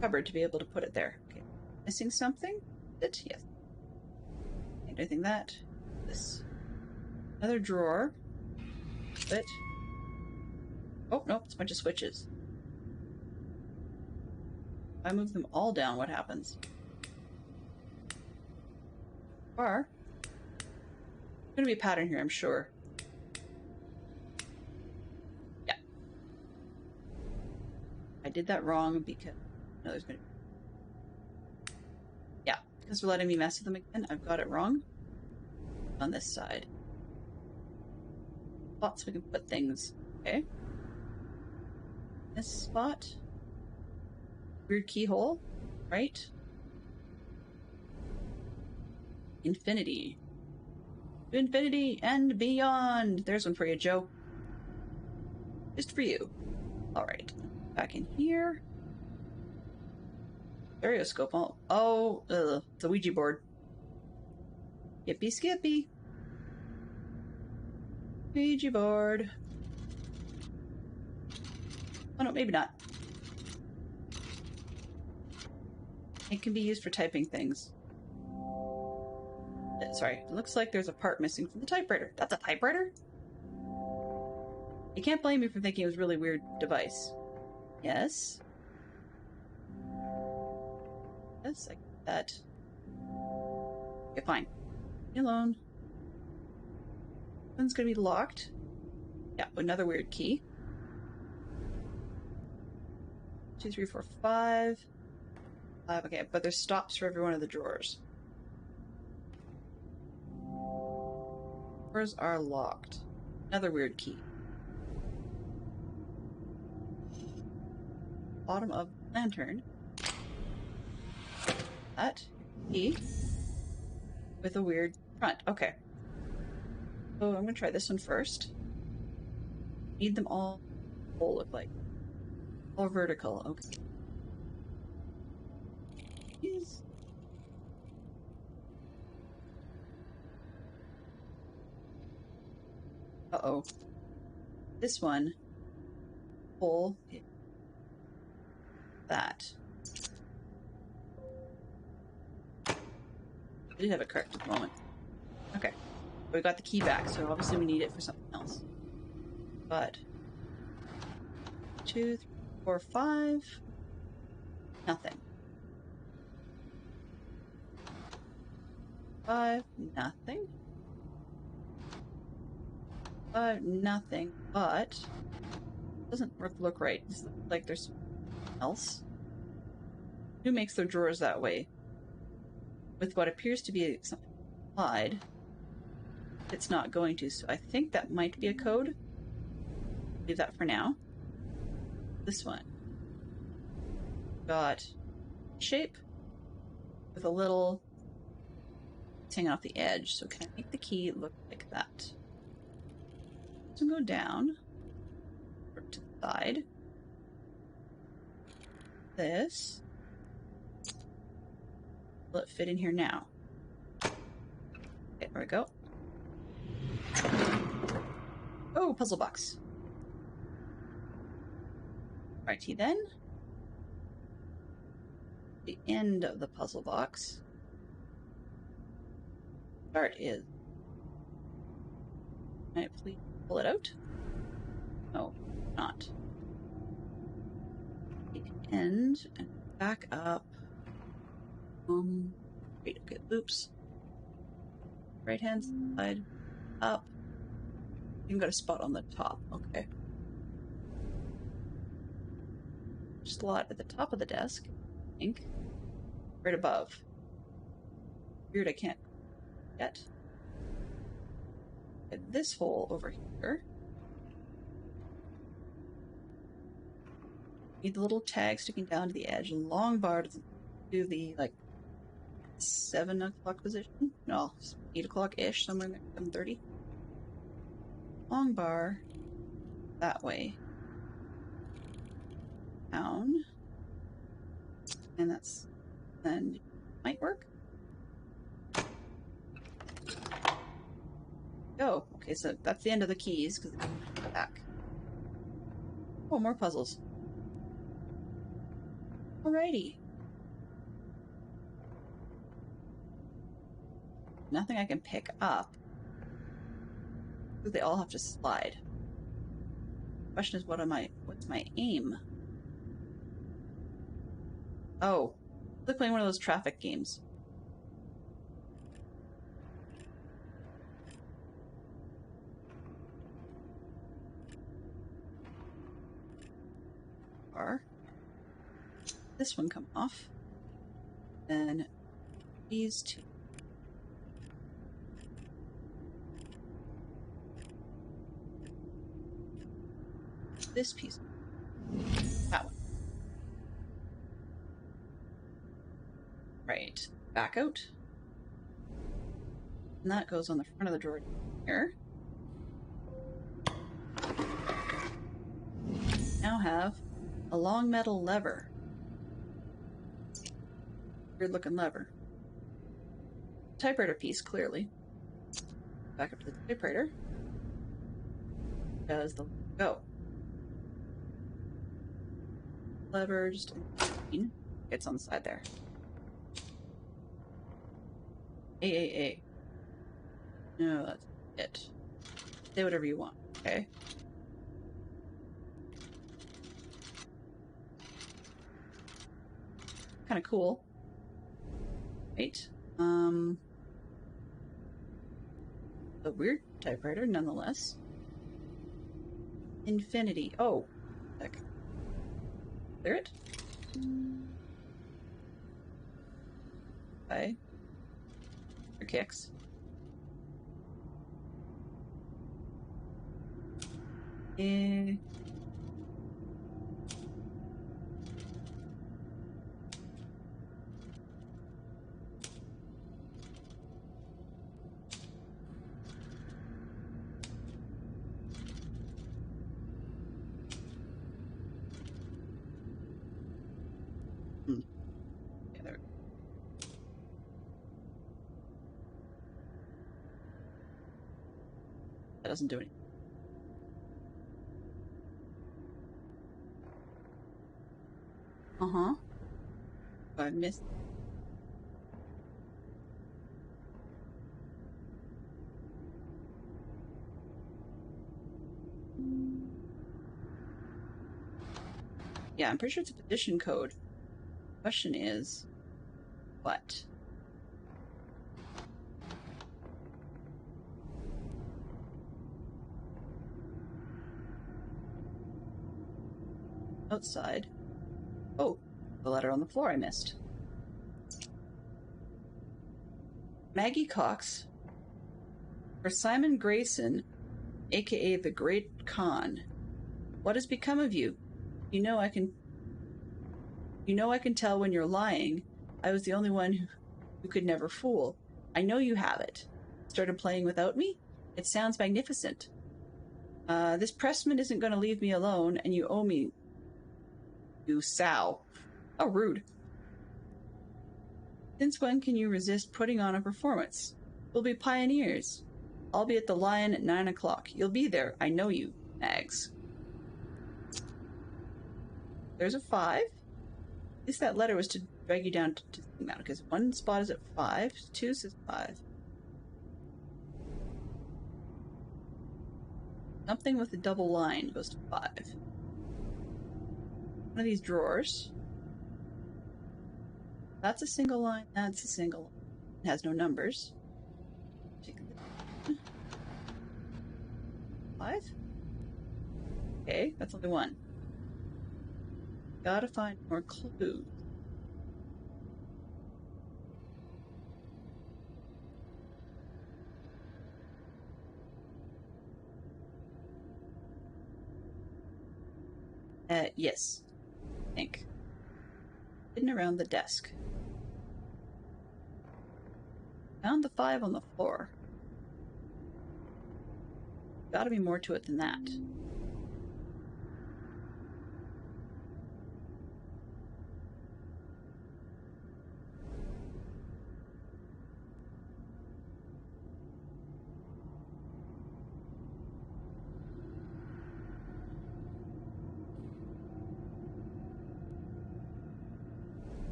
cupboard to be able to put it there. Okay. Missing something? Yes. Anything that? This. Another drawer. But oh nope, it's a bunch of switches. If I move them all down, what happens? Or there's gonna be a pattern here, I'm sure. Yeah. I did that wrong because no, there's gonna yeah, because we're letting me mess with them again. I've got it wrong. On this side. Spots we can put things. Okay. This spot. Weird keyhole. Right. Infinity. To infinity and beyond. There's one for you, Joe. Just for you. Alright. Back in here. Stereoscope. Oh, it's a Ouija board. Skippy, skippy. Ouija board. Oh no, maybe not. It can be used for typing things. Sorry, it looks like there's a part missing from the typewriter. That's a typewriter? You can't blame me for thinking it was a really weird device. Yes? Yes, I get that. Okay, fine. Leave me alone. One's gonna be locked. Yeah, another weird key. 2, 3, 4, 5. 5, okay, but there's stops for every one of the drawers. Drawers are locked. Another weird key. Bottom of lantern. that key with a weird front. Okay. So I'm gonna try this one first. Need them all look like. All vertical. Okay. Yes. Uh-oh. This one. Pull that. I did have it correct at the moment. Okay. We got the key back, so obviously we need it for something else. But 2, 3, 4, 5. Nothing. 5, nothing. 5, nothing. But it doesn't look right. It looks like there's something else. Who makes their drawers that way? With what appears to be something applied. It's not going to, so I think that might be a code. Leave that for now. This one. Got shape with a little hanging off the edge. So can I make the key look like that? So go down to the side. This. Will it fit in here now? Okay, there we go. Oh, puzzle box. Righty then. The end of the puzzle box. Start is. Can I please pull it out? No, not. The end and back up. Wait, okay, oops. Right hand side, up. Even got a spot on the top, okay. Slot at the top of the desk, I think. Right above. Weird, I can't get. At this hole over here. Need the little tag sticking down to the edge. Long bar to do the, like, 7 o'clock position? No, 8 o'clock-ish, somewhere in there, 7:30. Long bar that way. Down. And that's then might work. Oh, okay, so that's the end of the keys because it's back. Oh, more puzzles. Alrighty. Nothing I can pick up. Because they all have to slide. Question is, what's my aim? Oh, it's like playing one of those traffic games. This one come off. Then these two. This piece. That one. Right. Back out. And that goes on the front of the drawer here. Now have a long metal lever. Weird looking lever. Typewriter piece, clearly. Back up to the typewriter. Does the go. Lever just it's on the side there. A. No, that's it. Say whatever you want, okay? Kind of cool. Right. A weird typewriter, nonetheless. Infinity. Oh, heck. Clear it. Okay. For kicks. That doesn't do anything. Uh-huh. I missed. Yeah, I'm pretty sure it's a position code. Question is, what? Outside. Oh, the letter on the floor I missed. Maggie Cox for Simon Grayson, aka the Great Khan. What has become of you? You know I can tell when you're lying. I was the only one who could never fool. I know you have it. Started playing without me? It sounds magnificent. This pressman isn't going to leave me alone, and you owe me. You sow. Oh, rude. Since when can you resist putting on a performance? We'll be pioneers. I'll be at the Lion at 9 o'clock. You'll be there. I know you, Mags. There's a 5. At least that letter was to drag you down to the amount, because one spot is at 5, 2 says 5. Something with a double line goes to 5. One of these drawers. That's a single line, that's a single line. It has no numbers. 5? Okay, that's only 1. Gotta find more clues. Yes. I think. Hidden around the desk. Found the 5 on the floor. Gotta be more to it than that.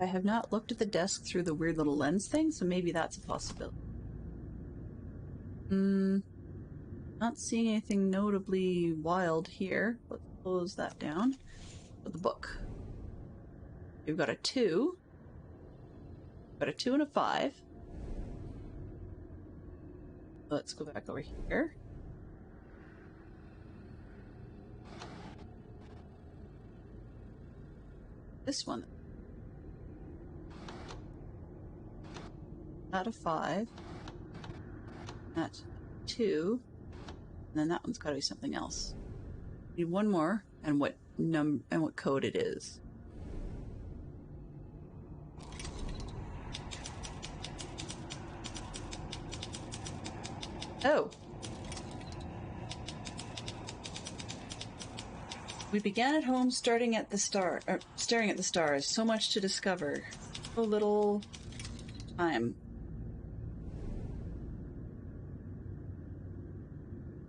I have not looked at the desk through the weird little lens thing, so maybe that's a possibility. Not seeing anything notably wild here. Let's close that down. For the book. We've got a 2. Got a 2 and a 5. Let's go back over here. This one. Out of 5. That's 2. And then that one's got to be something else. Need one more, and what code it is. Oh. We began at home staring at the stars. So much to discover. So little time.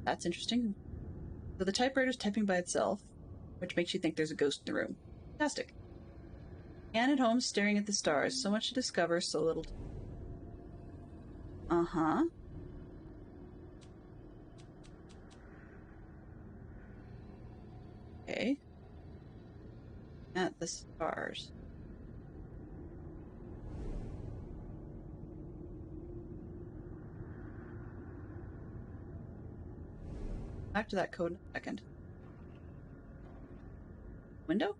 That's interesting. So the typewriter's typing by itself, which makes you think there's a ghost in the room. Fantastic. Began at home staring at the stars. So much to discover, so little. Uh-huh. Okay. At the stars. Back to that code in a second. Window?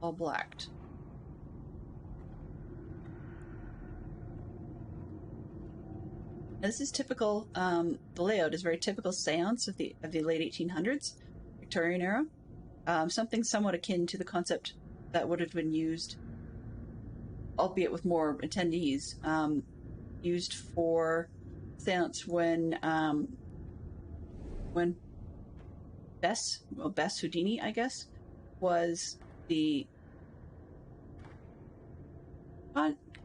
All blacked. Now, this is typical, the layout is very typical seance of the late 1800s, Victorian era. Something somewhat akin to the concept that would have been used, albeit with more attendees, used for seance when Bess Houdini, I guess, was the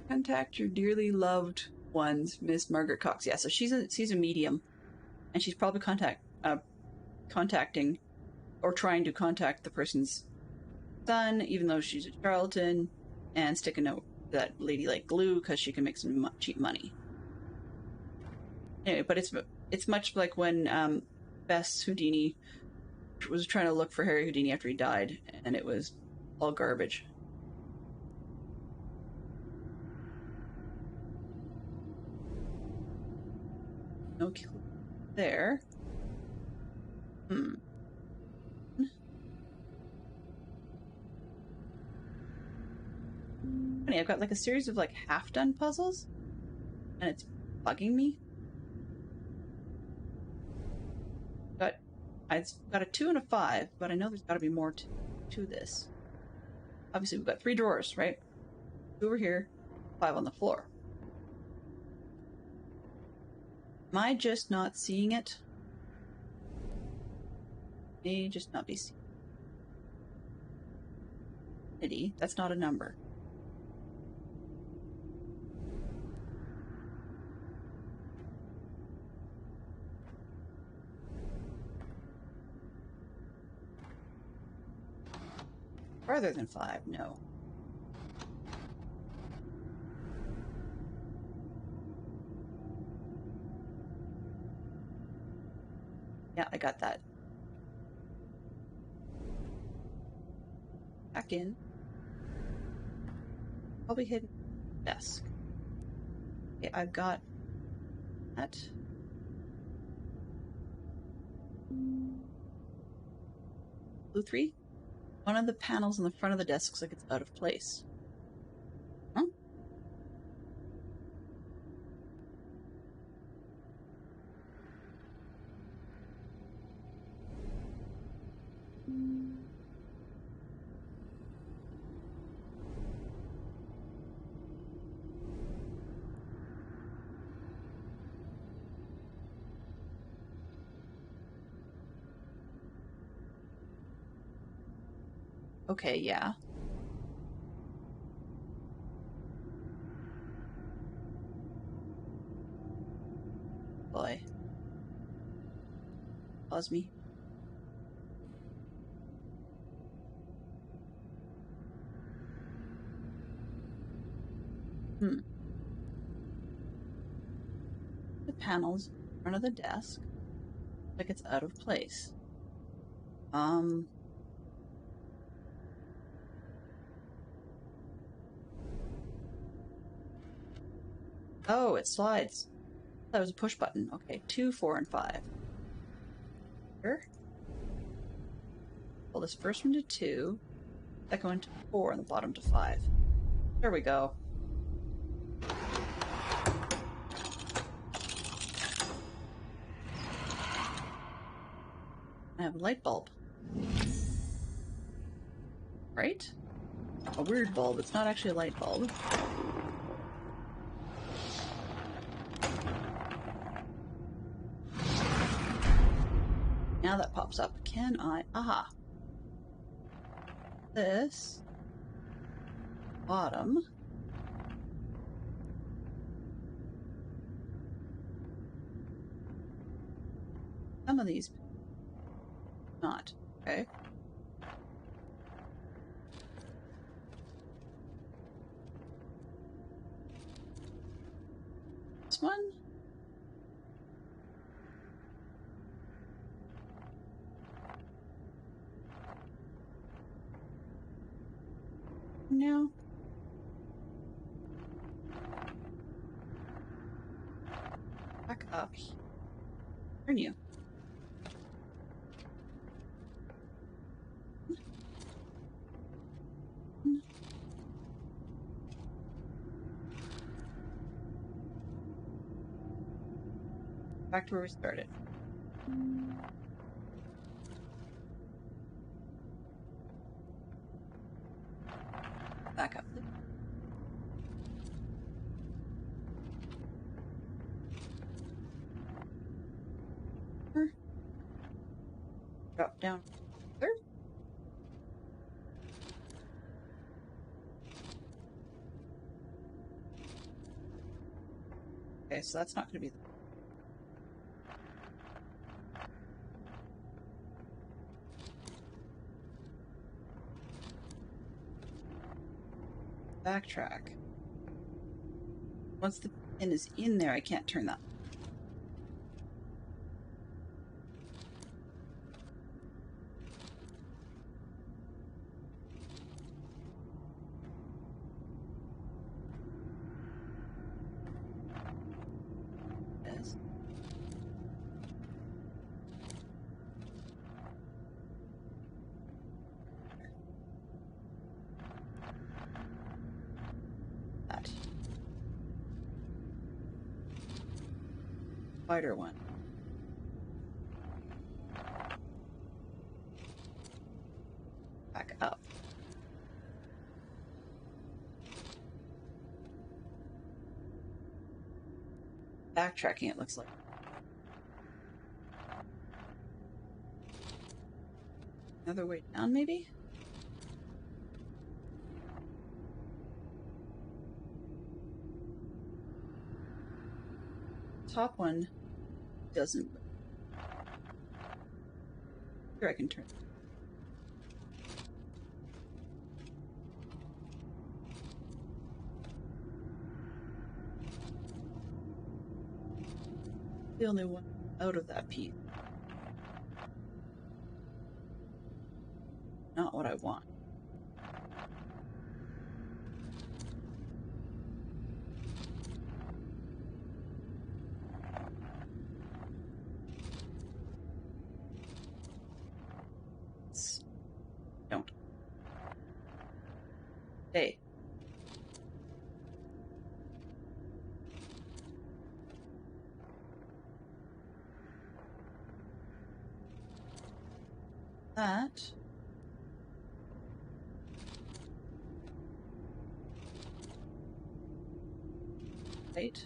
Contact your dearly loved ones, Miss Margaret Cox. Yeah, so she's a medium, and she's probably contacting or trying to contact the person's son, even though she's a charlatan, and stick a note to that lady like glue because she can make some cheap money. Anyway, but it's much like when Bess Houdini was trying to look for Harry Houdini after he died, and it was all garbage. No clue there. Funny, I've got like a series of like half-done puzzles, and it's bugging me. I've got a 2 and a 5, but I know there's got to be more to this. Obviously, we've got 3 drawers, right? 2 over here, 5 on the floor. Am I just not seeing it? May just not be seeing it. That's not a number. Farther than 5, no. Yeah, I got that. Back in. Probably hidden desk. Okay, I've got that. Blue 3. One of the panels on the front of the desk looks like it's out of place. Huh? Okay, yeah. Boy. Pause me. The panels in front of the desk like it's out of place. Oh, it slides. That was a push button. Okay, 2, 4, and 5. Here. Pull this first one to 2, second one to 4, and the bottom to 5. There we go. I have a light bulb. Right? A weird bulb. It's not actually a light bulb. Now that pops up. Can I? Aha. This. Bottom. Some of these. Not. Okay. This one? No. Back up. Turn you. Back to where we started. Back up. Drop down. There. Okay, so that's not going to be the... Backtrack. Once the pin is in there, I can't turn that. Yes. That. Wider one. Back up. Backtracking, it looks like. Another way down, maybe? Top one doesn't. Here I can turn. The only one out of that piece. Not what I want. Don't. Hey. That. Right.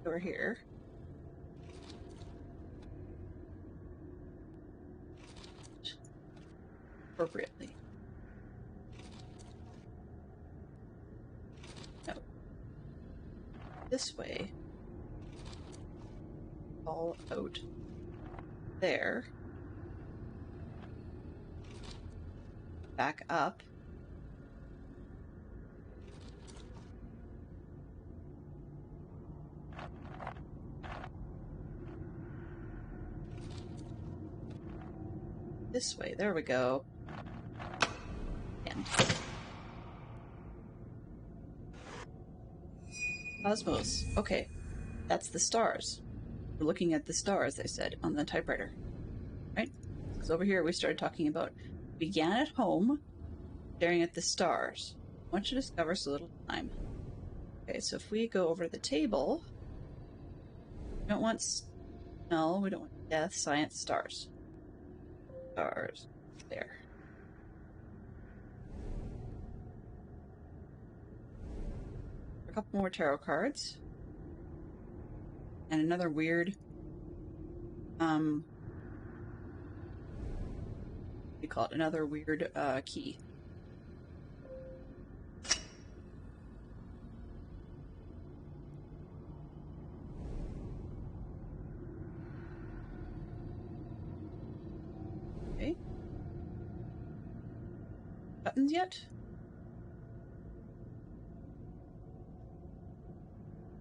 Over here. Appropriately. No. This way. All out. There. Back up. This way. There we go. And Cosmos. Okay. That's the stars. We're looking at the stars, I said, on the typewriter. Right? Because over here we started talking about began at home, staring at the stars. Want to discover so little time. Okay, so if we go over to the table, we don't want smell, we don't want death, science, stars. Stars. There. A couple more tarot cards. And another weird, what do you call it? Another weird, key. Okay. Buttons yet?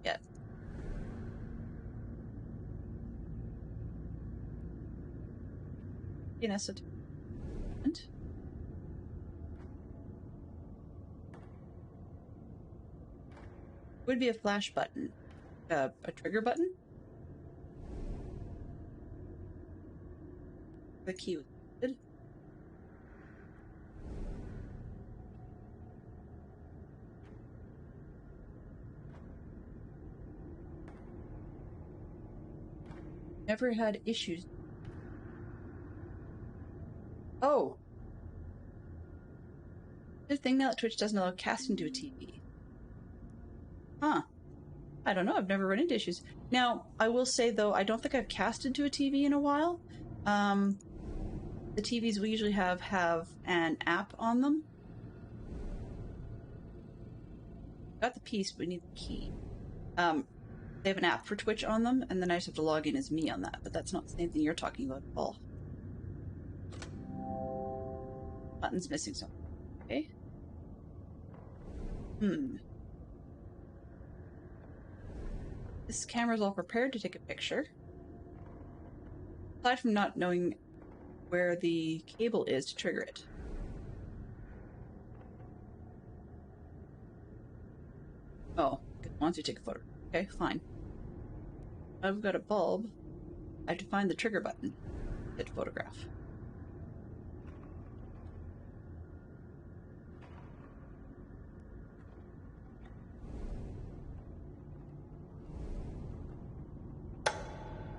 Yet. Vanessa. Would be a flash button. A trigger button? The key was good. Never had issues. Oh! Good thing now that Twitch doesn't allow casting to a TV. Huh. I don't know, I've never run into issues. Now, I will say though, I don't think I've casted to a TV in a while. The TVs we usually have an app on them. Got the piece, but we need the key. They have an app for Twitch on them, and then I just have to log in as me on that, but that's not the same thing you're talking about at all. Button's missing something. Okay. This camera's all prepared to take a picture. Aside from not knowing where the cable is to trigger it. Oh, it wants you to take a photo. Okay, fine. I've got a bulb. I have to find the trigger button. Hit photograph.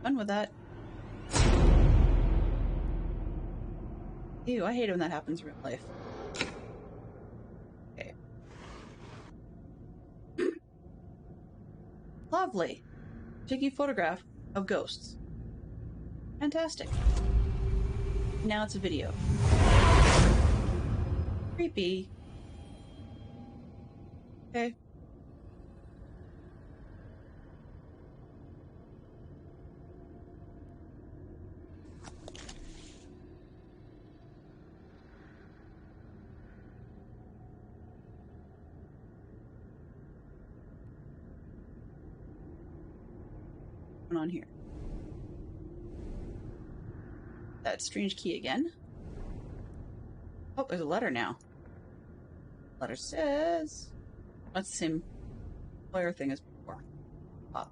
Done with that. Ew, I hate it when that happens in real life. Okay. Lovely. Taking a photograph of ghosts. Fantastic. Now it's a video. Creepy. Okay. On here. That strange key again. Oh, there's a letter now. Letter says... That's the same player thing as before. Oh.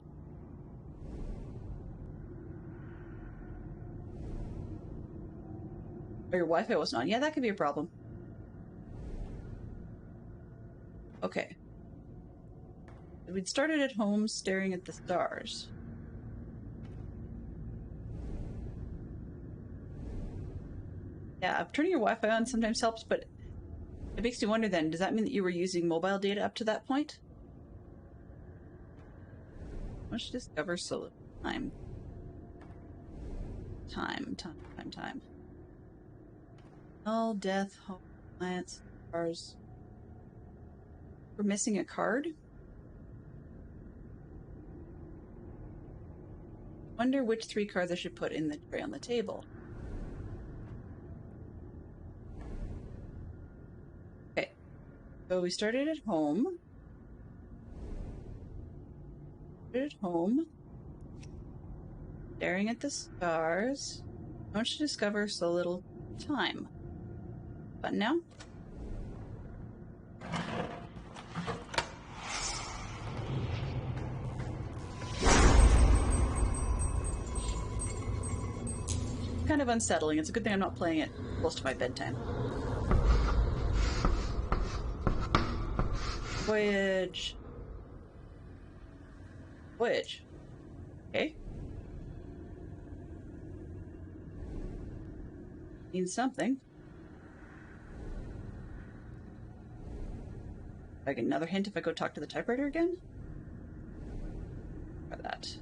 Oh, your Wi-Fi wasn't on. Yeah, that could be a problem. Okay. We'd started at home staring at the stars. Yeah, turning your Wi-Fi on sometimes helps, but it makes me wonder then, does that mean that you were using mobile data up to that point? Let's discover so little time. Time. All death, home, plants, stars. We're missing a card? Wonder which 3 cards I should put in the tray on the table. So we started at home. Staring at the stars. I want you to discover so little time. Button now. Kind of unsettling. It's a good thing I'm not playing it close to my bedtime. Voyage. Okay. Means something. I get another hint if I go talk to the typewriter again? Try that.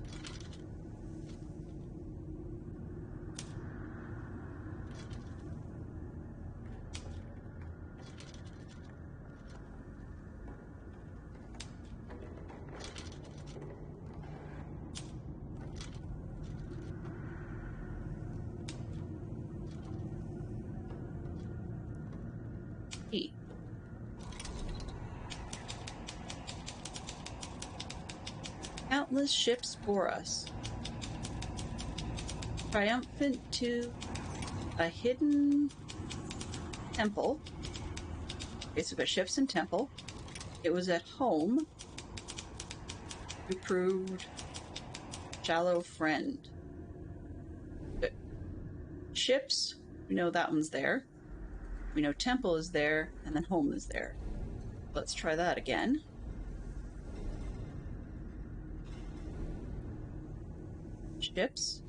Countless ships bore us. Triumphant to a hidden temple. Okay, so we've got ships and temple. It was at home. We proved shallow friend. ships. We know that one's there. We know temple is there, and then home is there. Let's try that again. Ships.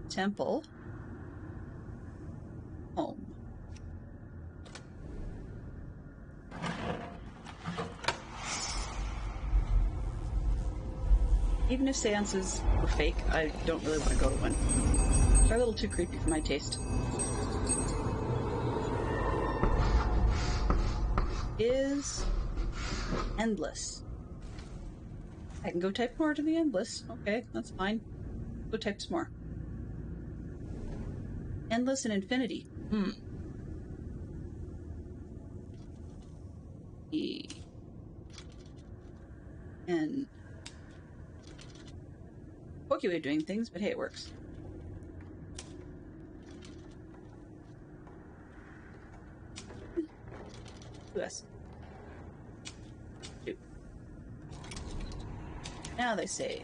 Temple. Home. Even if seances were fake, I don't really want to go to one. They're a little too creepy for my taste. Is endless. I can go type more to the endless. Okay, that's fine. Go type some more. Endless and infinity. E. N. Pokey way of doing things, but hey, it works. US. Two. Now they say.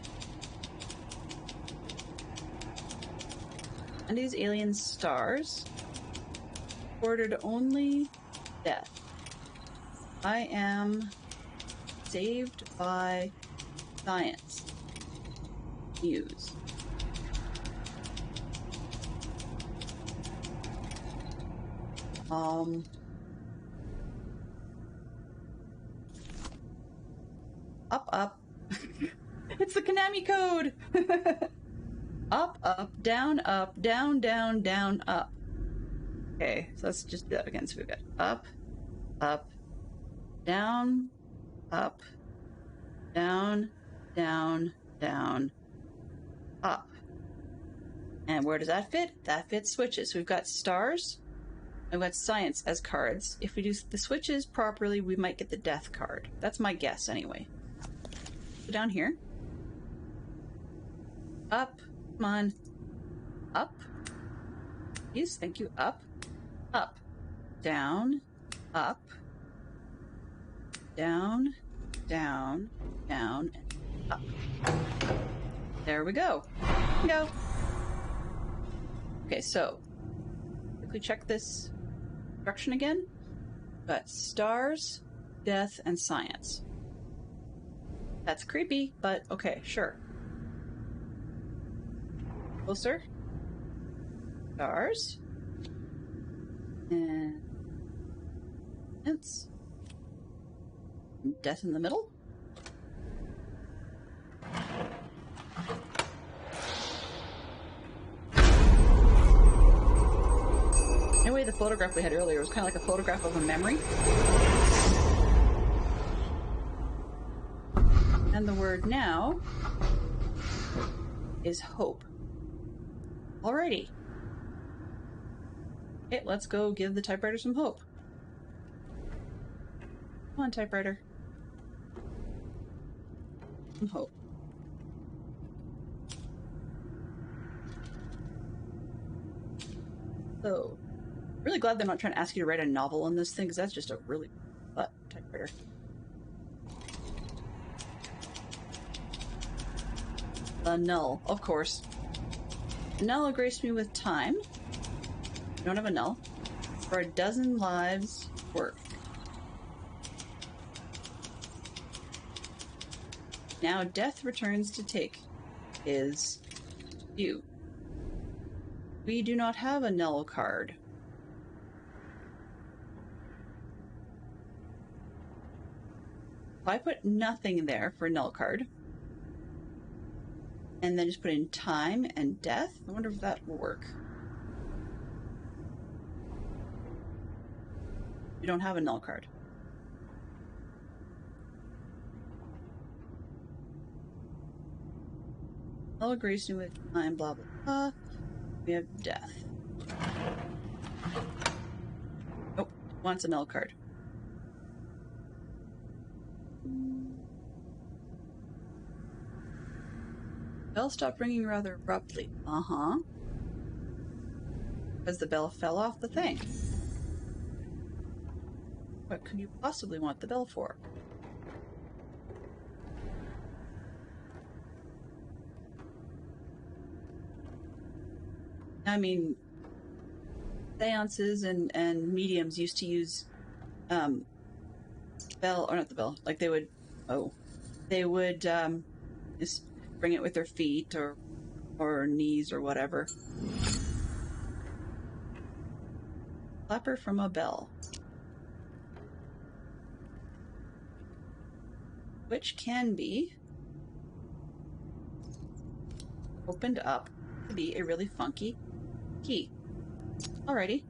And these alien stars ordered only death. I am saved by science. News. Up. It's the Konami code! Up, down, down, up. Okay, so let's just do that again. So we've got up, down, up, down, up. And where does that fit? That fits switches. We've got stars, and we've got science as cards. If we do the switches properly, we might get the death card. That's my guess, anyway. So down here. Up. Come on. Up. Yes, thank you. Up. Up. Down. Up. Down. Down. Down. And up. There we go. Go. Okay, so quickly check this direction again. Got stars, death, and science. That's creepy, but okay, sure. Closer. Stars. And death in the middle. Anyway, the photograph we had earlier was kind of like a photograph of a memory. And the word now is hope. Alrighty. Okay, let's go give the typewriter some hope. Come on, typewriter. Some hope. So, really glad they're not trying to ask you to write a novel on this thing, because that's just a really typewriter. The null, of course. The null will grace me with time. I don't have a null. For a dozen lives worth. Now death returns to take is you. We do not have a null card. If I put nothing there for a null card, and then just put in time and death, I wonder if that will work. We don't have a null card. Null agrees with time, blah, blah, blah. We have death. Nope, wants a null card. Bell stopped ringing rather abruptly. Uh-huh. Because the bell fell off the thing. What could you possibly want the bell for? I mean, seances and mediums used to use bell, or not the bell, like they would just bring it with their feet or knees or whatever. Clapper from a bell. Which can be opened up to be a really funky key. Alrighty.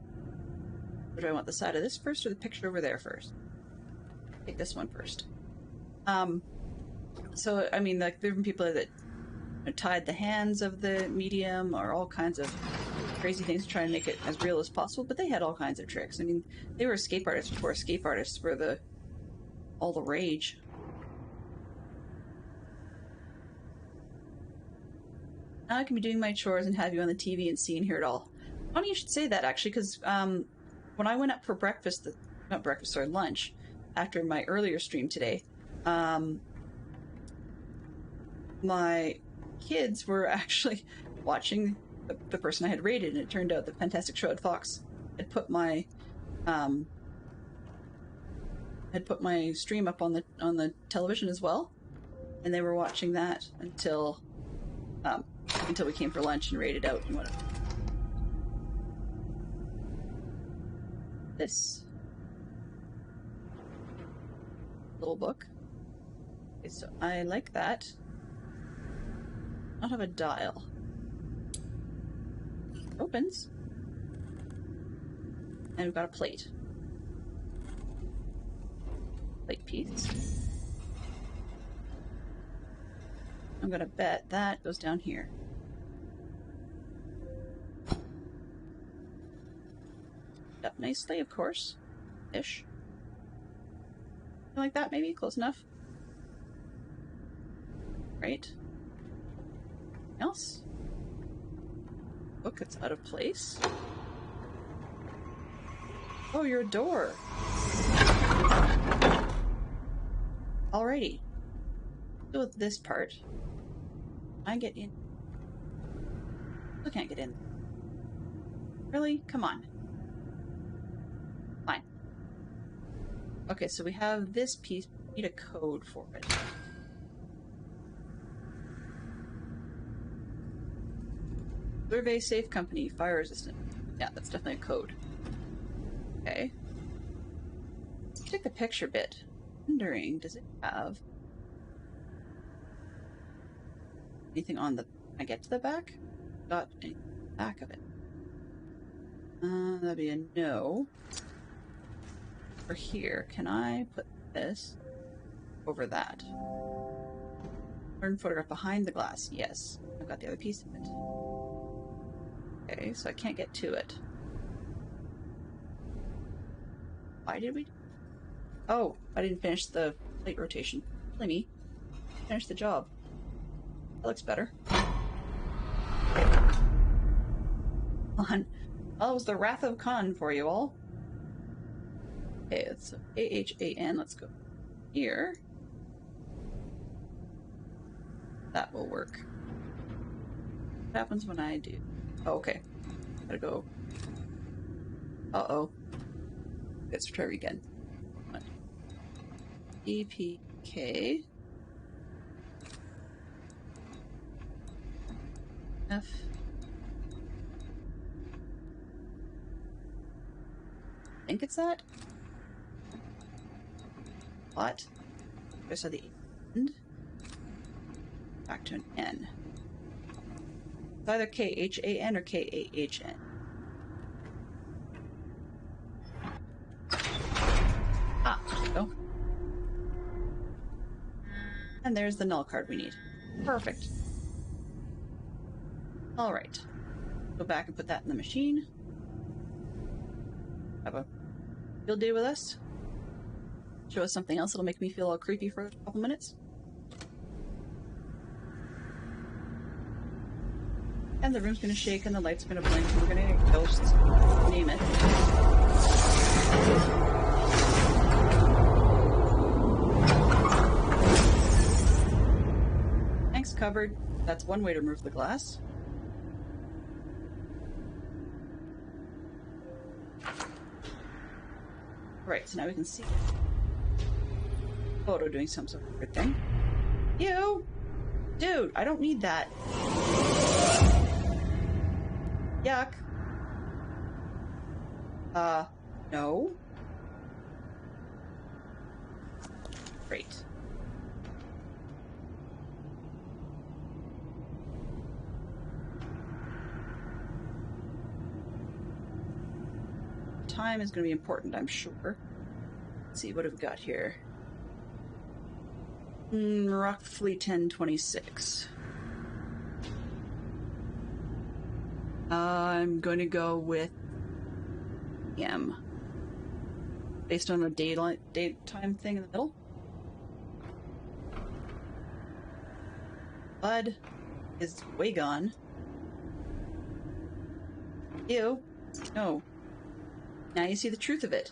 Do I want the side of this first or the picture over there first? Take this one first. So, I mean, like, there have been people that tied the hands of the medium or all kinds of crazy things to try and make it as real as possible, but they had all kinds of tricks. I mean, they were escape artists before escape artists were all the rage. Now I can be doing my chores and have you on the TV and see and hear it all. Funny you should say that, actually, because when I went up for breakfast, lunch, after my earlier stream today, my kids were actually watching the person I had raided, and it turned out that Fantastic Shroud Fox had put my stream up on the television as well, and they were watching that until we came for lunch and raided out and whatever. This little book. Okay, so I like that. I don't have a dial. It opens. And we've got a plate. Plate piece. I'm gonna bet that goes down here. Up nicely, of course. Ish. Something like that, maybe? Close enough. Right. Else? Book that's out of place. Oh, you're a door. Alrighty. So with this part, I get in. I can't get in. Really? Come on. Fine. Okay, so we have this piece. We need a code for it. Survey safe company, fire resistant. Yeah, that's definitely a code. Okay. Let's take the picture bit. Wondering, does it have anything on the... Can I get to the back? Got any back of it. That'd be a no. For here, can I put this over that? Turn photograph behind the glass. Yes. I've got the other piece of it. Okay, so I can't get to it. Why did we... Oh, I didn't finish the plate rotation. Play me. Finish the job. That looks better. Khan. Well, it was the Wrath of Khan for you all. Okay, it's AHAN. Let's go here. That will work. What happens when I do? Oh, okay. Gotta go. Uh-oh. Let's try again. EPK F I think it's that. What? I saw the end. Back to an N. It's either KHAN or KAHN. Ah, there we go. And there's the null card we need. Perfect. Alright. Go back and put that in the machine. Have a field day with us. Show us something else that'll make me feel all creepy for a couple minutes. And the room's gonna shake and the light's gonna blink and we're gonna get ghosts. Name it. Thanks, cupboard. That's one way to remove the glass. Right, so now we can see photo doing some sort of weird thing. Ew! Dude, I don't need that. Yuck. No. Great. Time is going to be important, I'm sure. Let's see, what have we got here? Roughly 10:26. I'm going to go with M. Based on the daytime thing in the middle. Blood is way gone. Ew. No. Now you see the truth of it.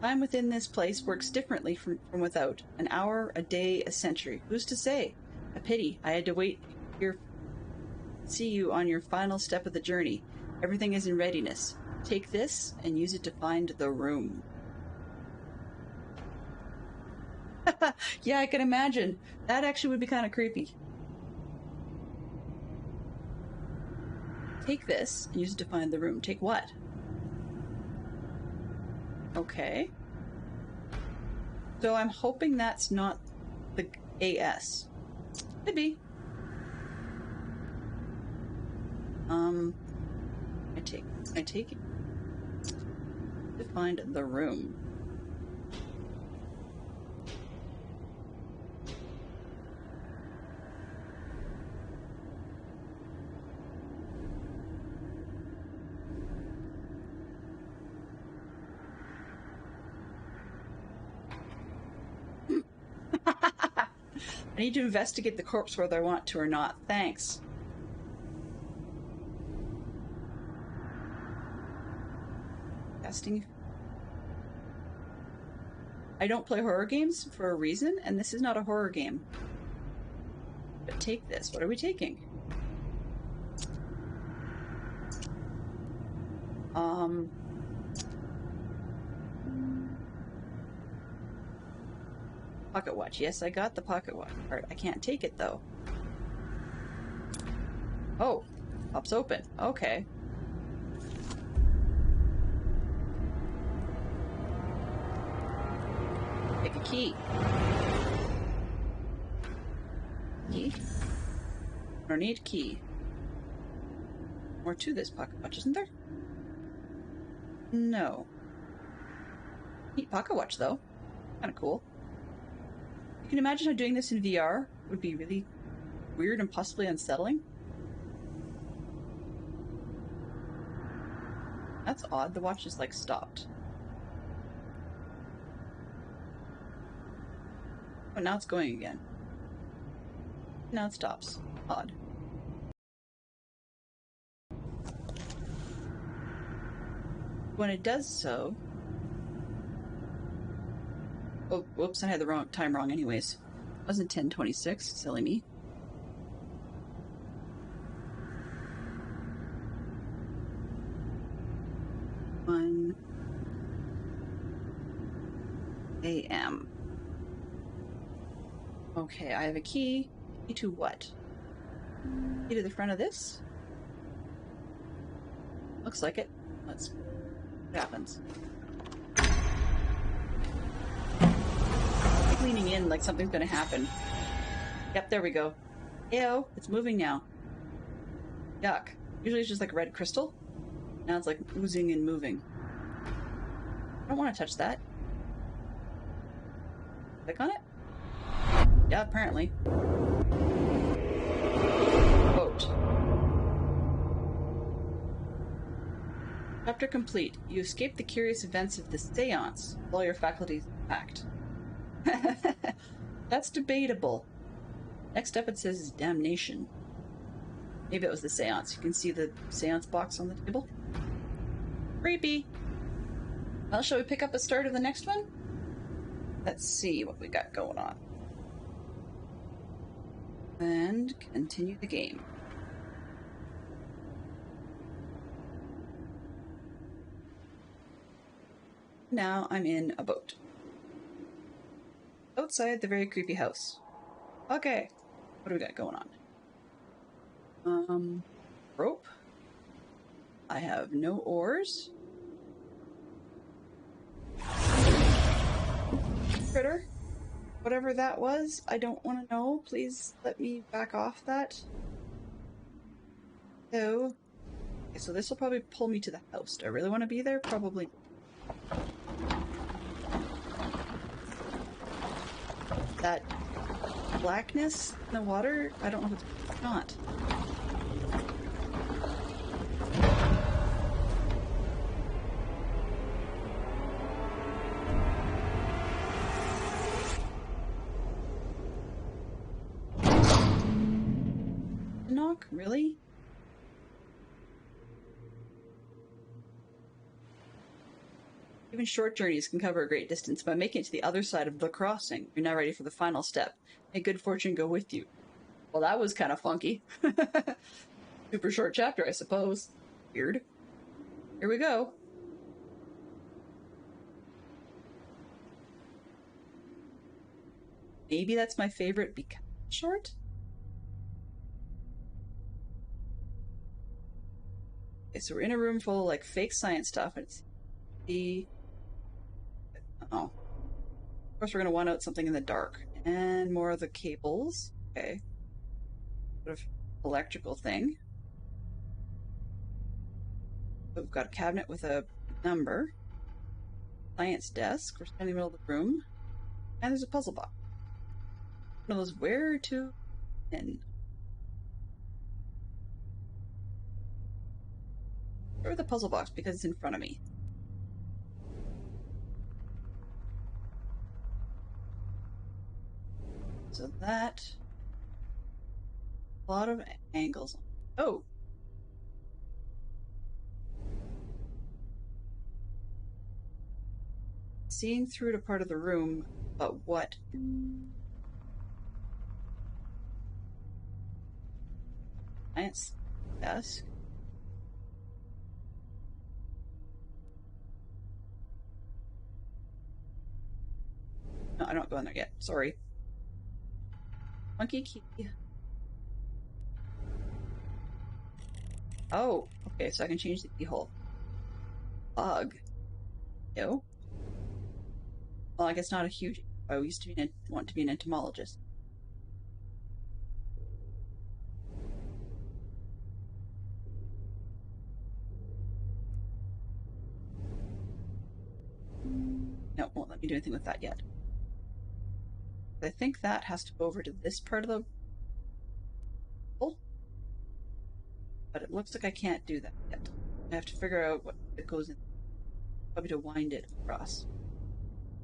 Time within this place works differently from without. An hour, a day, a century. Who's to say? A pity. I had to wait here to see you on your final step of the journey. Everything is in readiness. Take this and use it to find the room. Yeah, I can imagine. That actually would be kind of creepy. Take this and use it to find the room. Take what? Okay. So I'm hoping that's not the AS. Could be. I take it to find the room. I need to investigate the corpse whether I want to or not. Thanks. Testing. I don't play horror games for a reason, and this is not a horror game. But take this. What are we taking? Pocket watch. Yes, I got the pocket watch part. I can't take it, though. Oh. Pops open. Okay. Pick a key. Key? I don't need key. More to this pocket watch, isn't there? No. Neat pocket watch, though. Kind of cool. You can imagine how doing this in VR would be really weird and possibly unsettling. That's odd. The watch is like stopped. Oh, now it's going again. Now it stops. Odd. When it does so... Oh, whoops, I had the time wrong anyways. It wasn't 10:26, silly me. AM. Okay, I have a key. Key to what? Key to the front of this? Looks like it. Let's see what happens. I'm leaning in like something's gonna happen. Yep, there we go. Ew, it's moving now. Yuck. Usually it's just like red crystal. Now it's like oozing and moving. I don't want to touch that. Click on it? Yeah, apparently. Quote. Chapter complete. You escape the curious events of the seance. All your faculties act. That's debatable. Next up it says is damnation. Maybe it was the seance. You can see the seance box on the table. Creepy. Well, shall we pick up a start of the next one? Let's see what we got going on. And continue the game. Now I'm in a boat. Outside the very creepy house. Okay, what do we got going on? Rope. I have no oars. Critter. Whatever that was, I don't want to know. Please let me back off that. So, okay, so this will probably pull me to the house. Do I really want to be there? Probably. That blackness in the water, I don't know if it's not. Knock? Really? Even short journeys can cover a great distance. By making it to the other side of the crossing, you're now ready for the final step. May good fortune go with you. Well, that was kind of funky. Super short chapter, I suppose. Weird. Here we go. Maybe that's my favorite because it's short? Okay, so we're in a room full of, like, fake science stuff. It's the... Oh. Of course, we're going to want out something in the dark. And more of the cables. Okay. Sort of electrical thing. We've got a cabinet with a number. Science desk. We're standing in the middle of the room. And there's a puzzle box. One of those where to in. Where the puzzle box? Because it's in front of me. So that... a lot of angles. Oh! Seeing through to part of the room, but what? Science desk. No, I don't go in there yet. Sorry. Monkey key. Oh, okay, so I can change the keyhole. Bug. No. Well, I guess not a huge... I used to be want to be an entomologist. No, won't let me do anything with that yet. I think that has to go over to this part of the... Oh. But it looks like I can't do that yet. I have to figure out what it goes in. Probably to wind it across.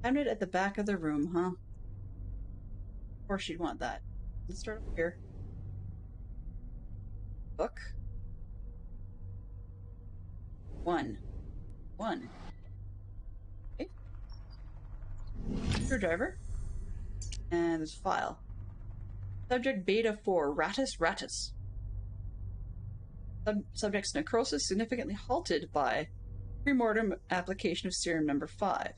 Cabinet at the back of the room, huh? Of course you'd want that. Let's start up here. Book. One. Okay. Screwdriver. And there's a file. Subject Beta 4, Rattus. Subject's necrosis significantly halted by premortem application of serum number 5.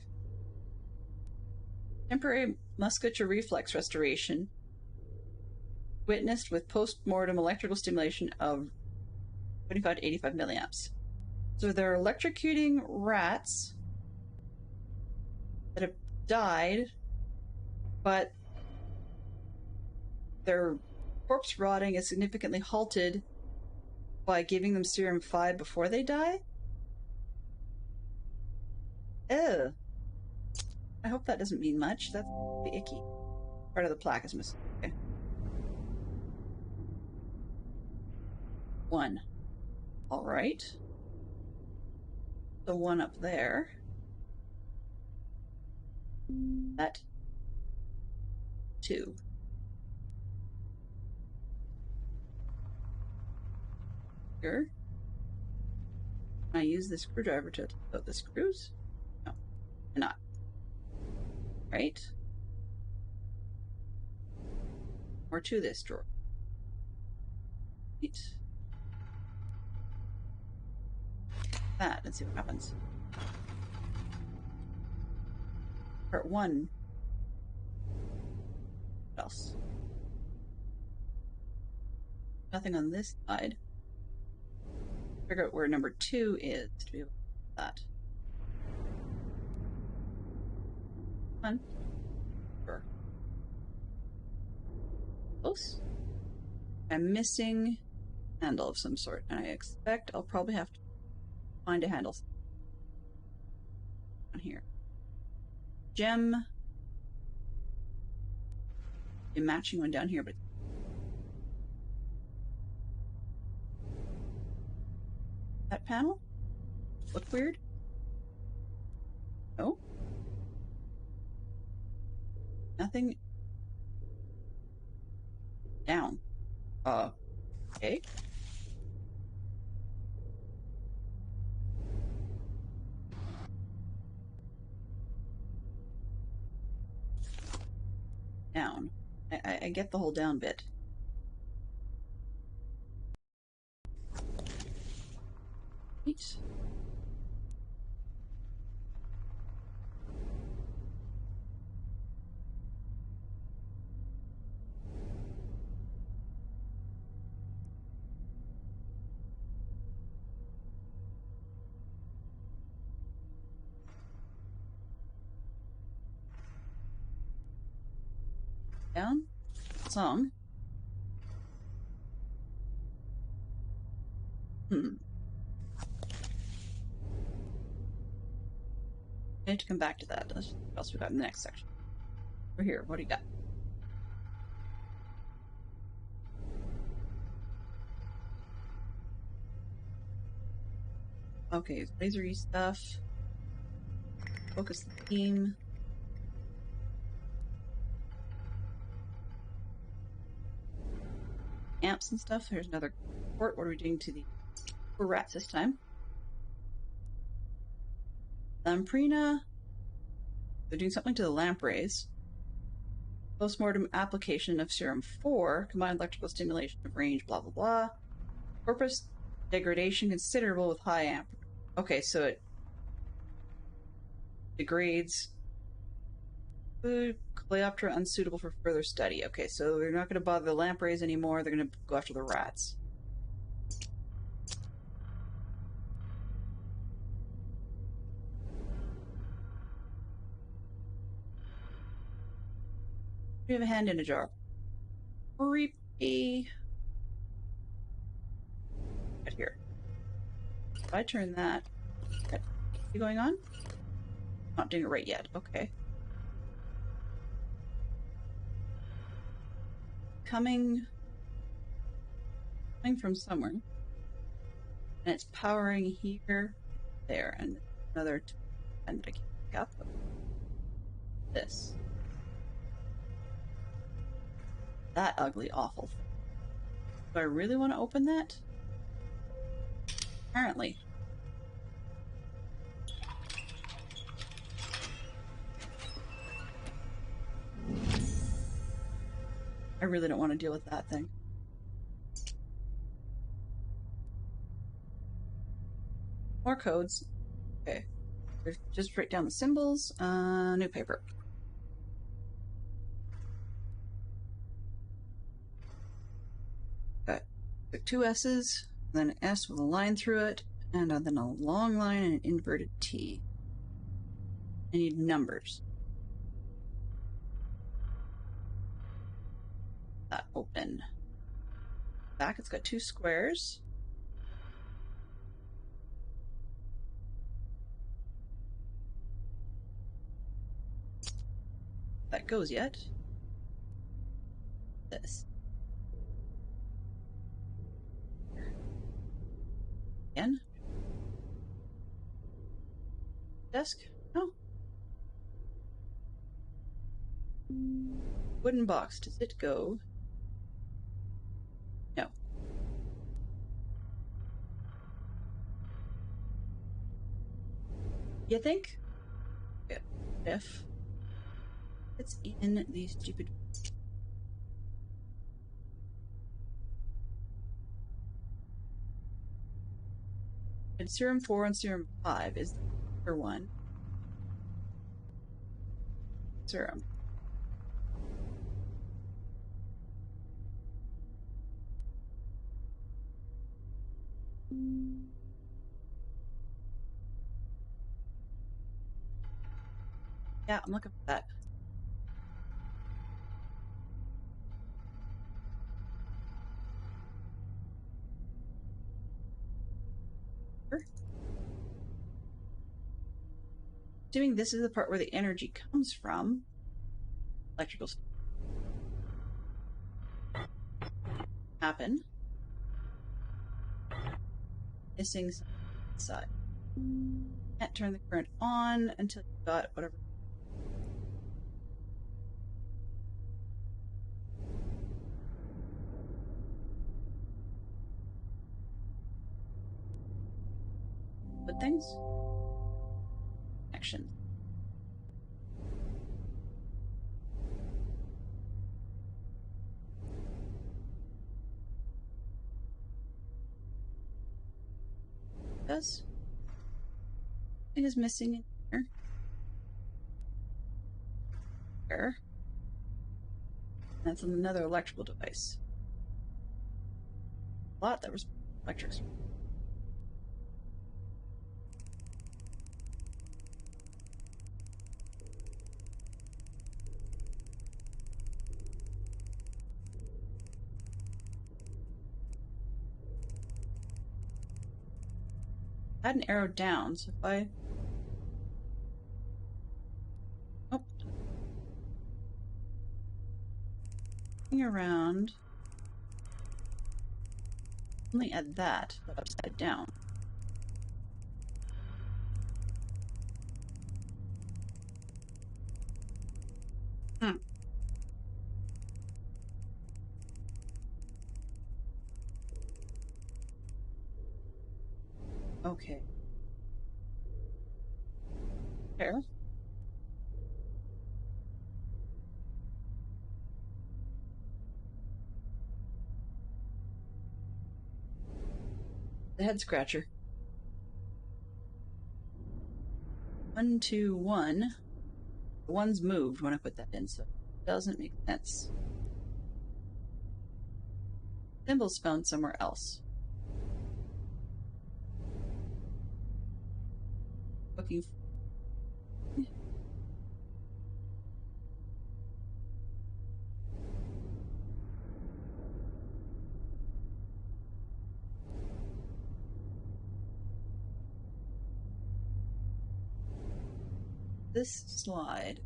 Temporary musculature reflex restoration witnessed with post-mortem electrical stimulation of 25 to 85 milliamps. So they're electrocuting rats that have died, but their corpse rotting is significantly halted by giving them serum 5 before they die? Ew. I hope that doesn't mean much. That's pretty icky. Part of the plaque is missing. Okay. 1. Alright. The 1 up there. That. 2. Here. Can I use the screwdriver to take out the screws? No, cannot. Right? Or to this drawer. Right. That and see what happens. Part 1. What else? Nothing on this side. Figure out where number 2 is to be able to do that. Come on. Sure. Close. I'm missing a handle of some sort, and I expect I'll probably have to find a handle on here. Gem. A matching one down here, but that panel? Look weird? No? Nothing? Down. Okay. Down. I get the whole down bit. Neat. Down. Song. I need to come back to that. What else we got in the next section? We're here. What do you got? Okay, lasery stuff. Focus the beam. Amps and stuff. There's another port. What are we doing to the poor rats this time? Lamprina. They're doing something to the lampreys. Postmortem application of serum 4. Combined electrical stimulation of range, blah, blah, blah. Corpus degradation considerable with high amp. Okay, so it degrades. Food, Coleoptera unsuitable for further study. Okay, so they're not going to bother the lampreys anymore. They're going to go after the rats. We have a hand in a jar. Creepy. Right here. If I turn that, what's going on? Not doing it right yet. Okay. Coming from somewhere, and it's powering here, there, and another. And I can't pick up this. That ugly, awful thing. Do I really want to open that? Apparently. I really don't want to deal with that thing. More codes. Okay. Just write down the symbols. New paper. Got 2 S's, then an S with a line through it, and then a long line and an inverted T. I need numbers. That open. Back, it's got 2 squares. That goes yet. This. Again. Desk? No. Wooden box. Does it go? No. You think? Yeah. If it's in these stupid. And serum 4 and serum 5 is the one. serum. Yeah, I'm looking for that. Assuming this is the part where the energy comes from. Electrical happen. Missing some side. Can't turn the current on until you got whatever. Good things. Action. Does. It is missing in here. There. That's another electrical device. A lot that was electrics. I had an arrow down, so if I... Oh. Looking around. Only at that, but upside down. Okay. There. The head scratcher. 1, 2, 1. The one's moved when I put that in, so it doesn't make sense. Symbol's found somewhere else. Looking for... this slide.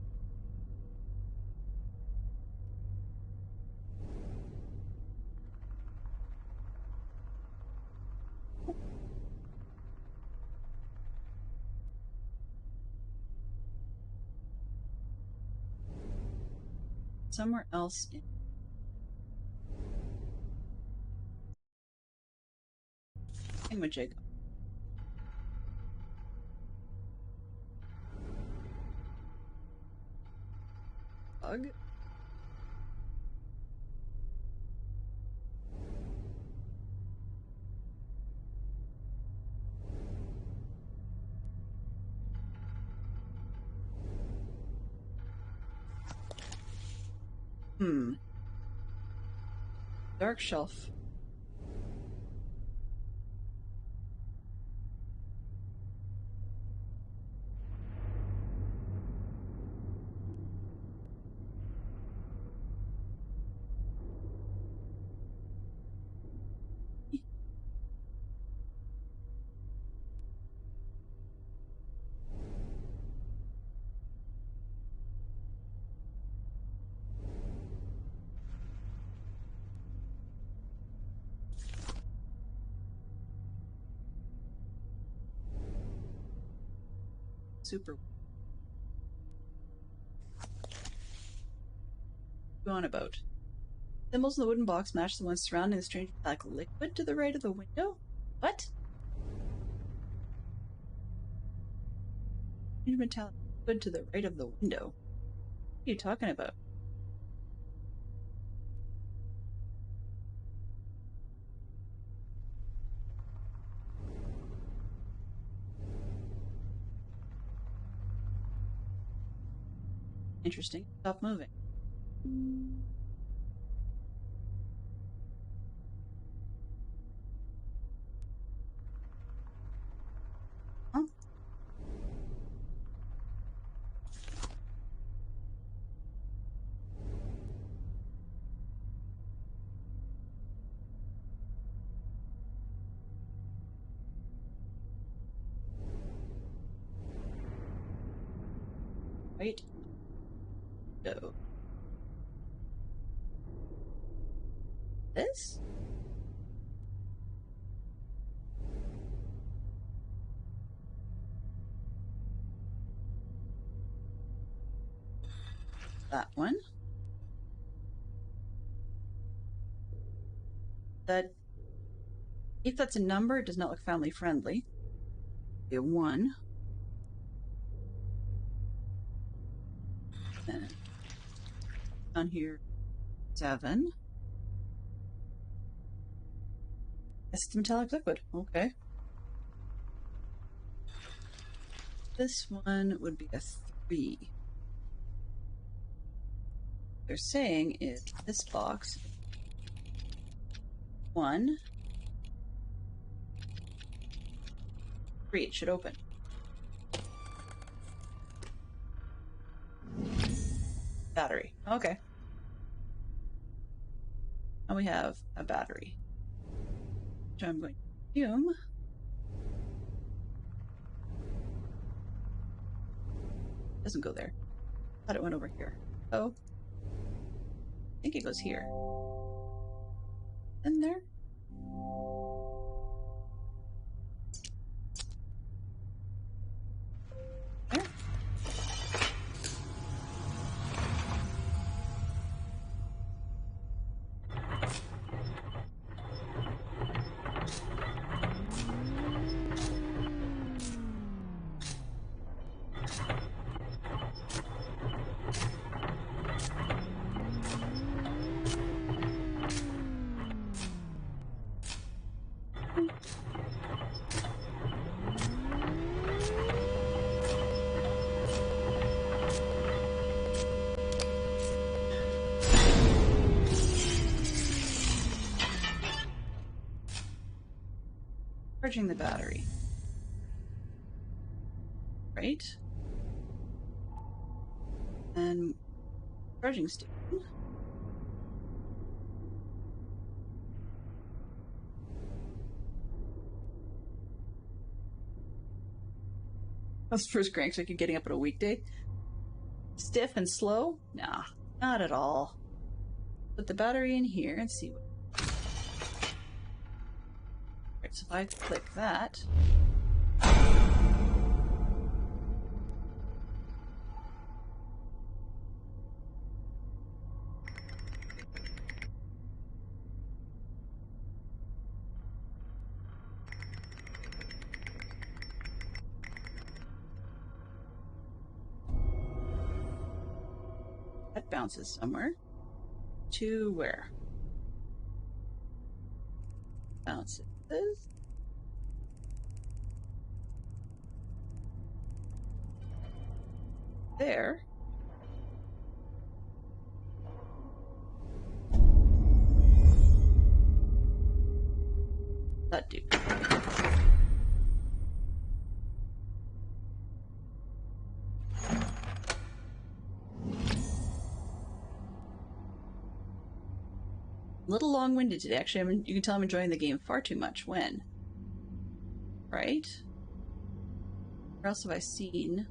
Somewhere else in... Thingamajig. Bug? Dark shelf. Super. Going about. Symbols in the wooden box match the ones surrounding the strange black liquid to the right of the window? What? Strange metallic liquid to the right of the window. What are you talking about? Interesting. Stop moving. Huh? Right. Go. This? That one. That, if that's a number, it does not look family friendly. A 1. And down here, 7. It's metallic liquid. Okay. This one would be a 3. They're saying is this box 1, 3. It should open. Battery. Okay. And we have a battery, which I'm going to assume. Doesn't go there. Thought it went over here. Oh. I think it goes here. In there? There? Charging the battery. Right? And charging station. That's first cranks like you're getting up on a weekday. Stiff and slow? Nah, not at all. Put the battery in here and see what. Right, so if I click that. That bounces somewhere. To where? Bounces. There. That dude. A little long-winded today. Actually, you can tell I'm enjoying the game far too much. When? Right? Where else have I seen?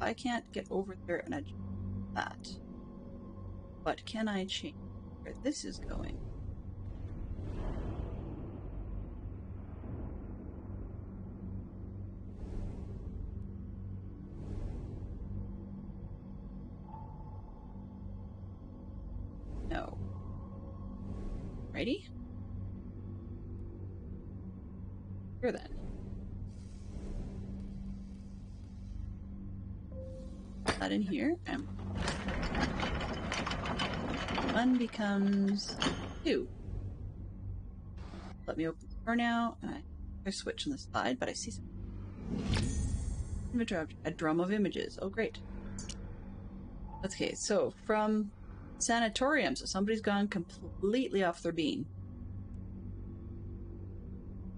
I can't get over there and adjust that. But can I change where this is going? No. Ready? Here then. Put that in here. And 1 becomes 2. Let me open the door now. And I switch on the side, but I see some inventory object. A drum of images. Oh, great. Okay, so from sanatorium, so somebody's gone completely off their bean.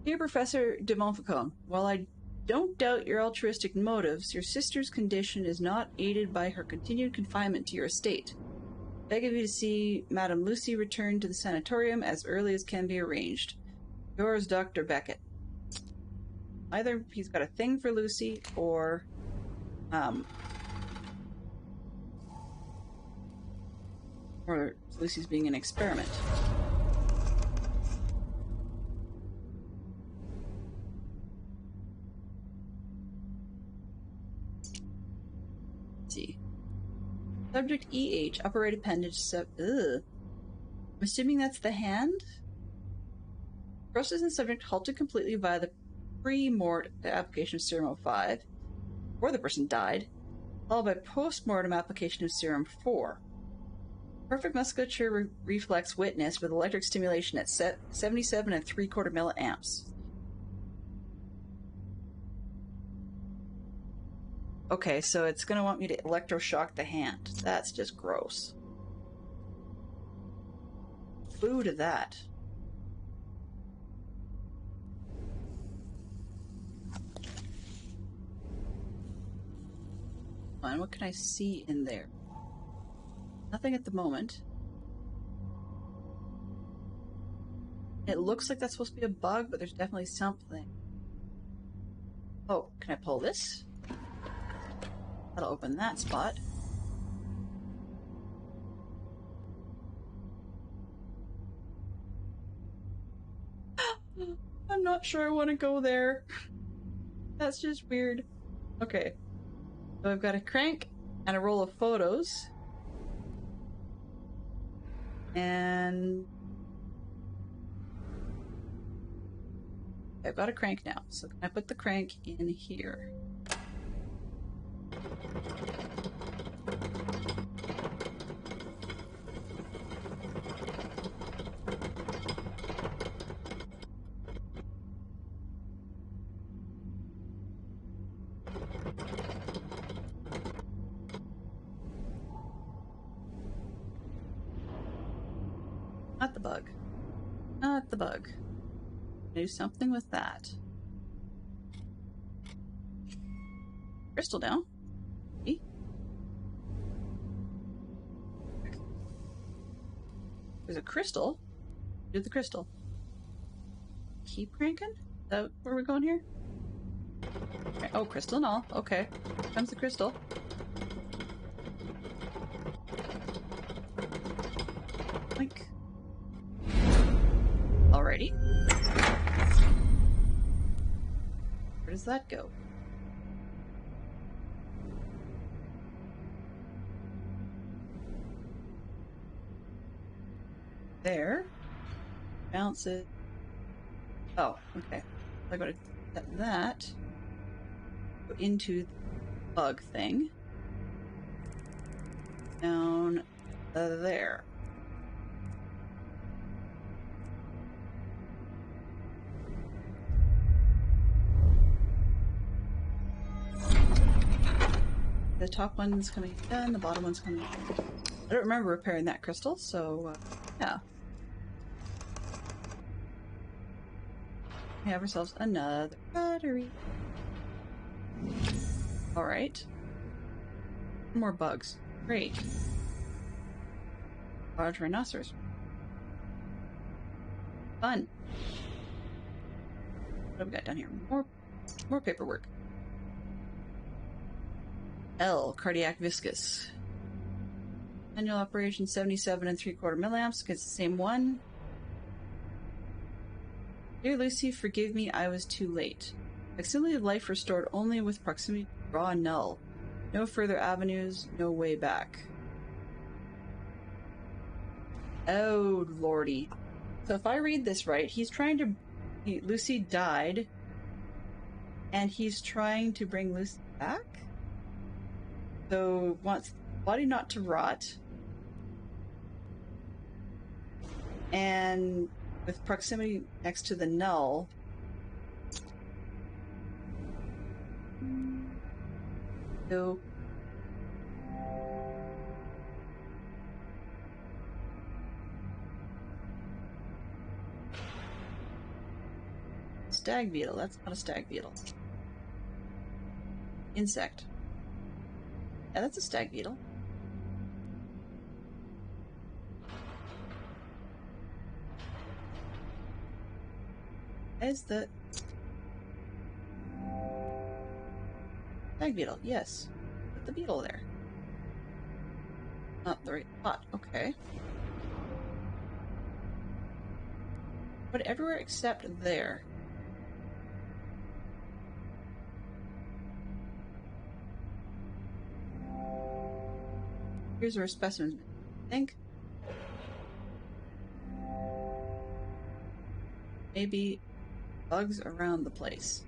Dear Professor de Montfaucon, while I don't doubt your altruistic motives, your sister's condition is not aided by her continued confinement to your estate. I beg of you to see Madame Lucy return to the sanatorium as early as can be arranged. Yours, Dr. Beckett. Either he's got a thing for Lucy, or Lucy's being an experiment. Let's see. Subject EH, upper right appendage. I'm assuming that's the hand? Process and subject halted completely via the pre-mort application of serum 05, or the person died, followed by post-mortem application of serum 4. Perfect musculature reflex witnessed with electric stimulation at 77 and 3/4 milliamps. Okay, so it's going to want me to electroshock the hand. That's just gross. Boo to that. Fine, what can I see in there? Nothing at the moment. It looks like that's supposed to be a bug, but there's definitely something. Oh, can I pull this? That'll open that spot. I'm not sure I want to go there. That's just weird. Okay. So I've got a crank and a roll of photos. And I've got a crank now. So can I put the crank in here? Not the bug. Not the bug. Do something with that. Crystal down. See? There's a crystal. Do the crystal. Keep cranking? Is that where we're going here? Okay. Oh, crystal and all. Okay. Here comes the crystal. Blink. Alrighty. Where does that go? There. Bounce it. Oh, okay. I gotta set that. Go into the bug thing. Down there. The top one's coming done, the bottom one's coming. I don't remember repairing that crystal, so yeah. We have ourselves another battery. Alright. More bugs. Great. Large rhinoceros. Fun. What have we got down here? More paperwork. L, cardiac viscous. Annual operation 77 and 3/4 milliamps against the same one. Dear Lucy, forgive me, I was too late. Facsimile of life restored only with proximity to raw null. No further avenues, no way back. Oh, lordy. So if I read this right, he's trying to... Lucy died, and he's trying to bring Lucy back? So, wants the body not to rot. And with proximity next to the null, so stag beetle, that's not a stag beetle. Insect. Yeah, that's a stag beetle. Is the stag beetle? Yes. Put the beetle there. Not the right spot. Okay. But everywhere except there. Here's where a specimen, I think. Maybe bugs around the place.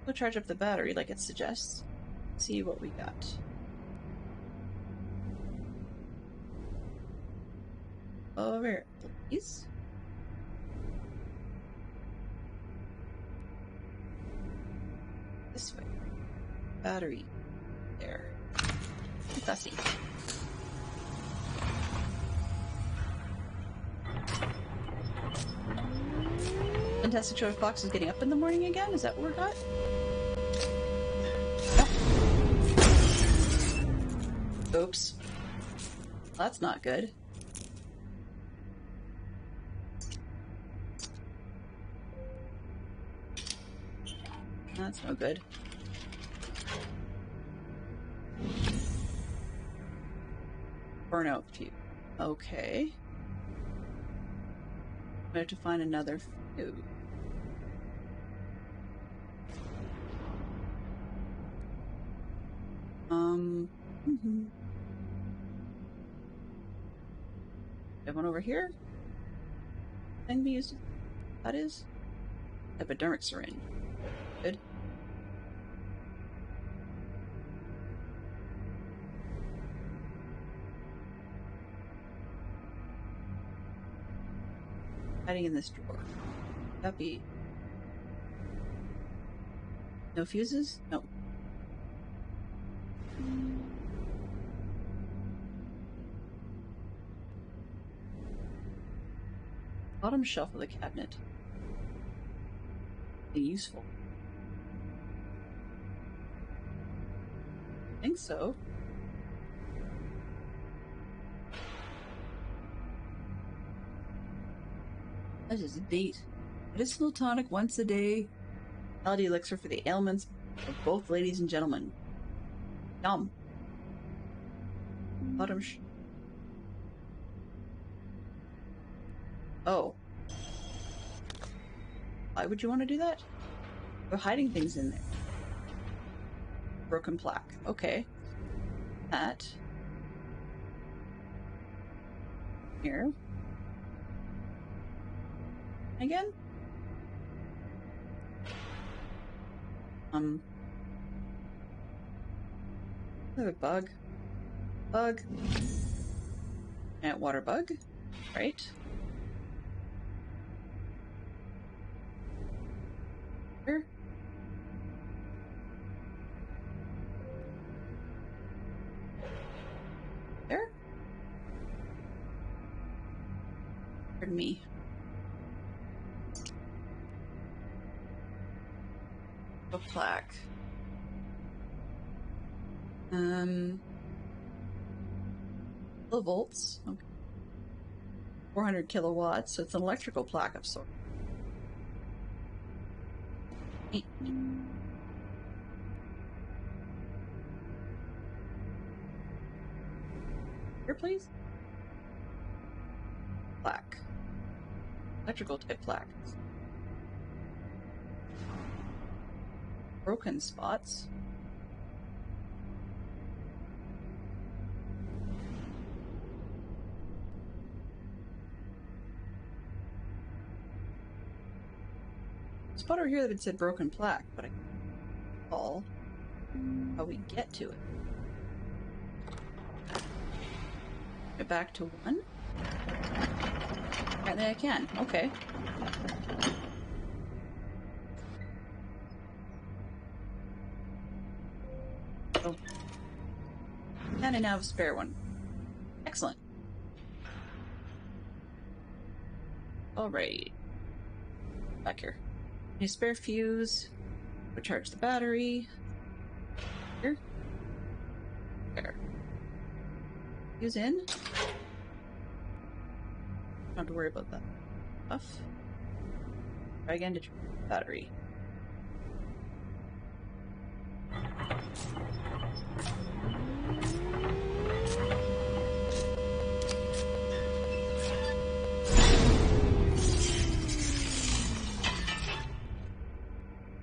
We'll charge up the battery like it suggests. See what we got. Over, please. This way. Battery. There. Fussy. Fantastic Show Fox is getting up in the morning again? Is that what we got? No. Oops. That's not good. That's no good. Burnout fuse. Okay. I have to find another fuse. Have one over here. Can be used. That is epidermic syringe. Good. Hiding in this drawer. That'd be. No fuses? No. Bottom shelf of the cabinet. Be useful. I think so. That is neat. Medicinal tonic once a day. Melody elixir for the ailments of both ladies and gentlemen. Yum. Bottom Oh. Why would you want to do that? We're hiding things in there. Broken plaque. Okay. That. Here. Again? Another bug. Bug. And water bug. Right. Here. There. Pardon me. A plaque. Kilovolts. Okay. 400 kilowatts, so it's an electrical plaque of sorts. Here, please. Plaque. Electrical type plaques. Broken spots. spot over here that it said broken plaque, but I can't recall how we get to it. Get back to 1. Apparently I can. Okay. Oh. And I now have a spare one. Excellent. Alright. Back here. A spare fuse. Recharge the battery. Here. There. Fuse in. Don't have to worry about that stuff. Try again to charge the battery.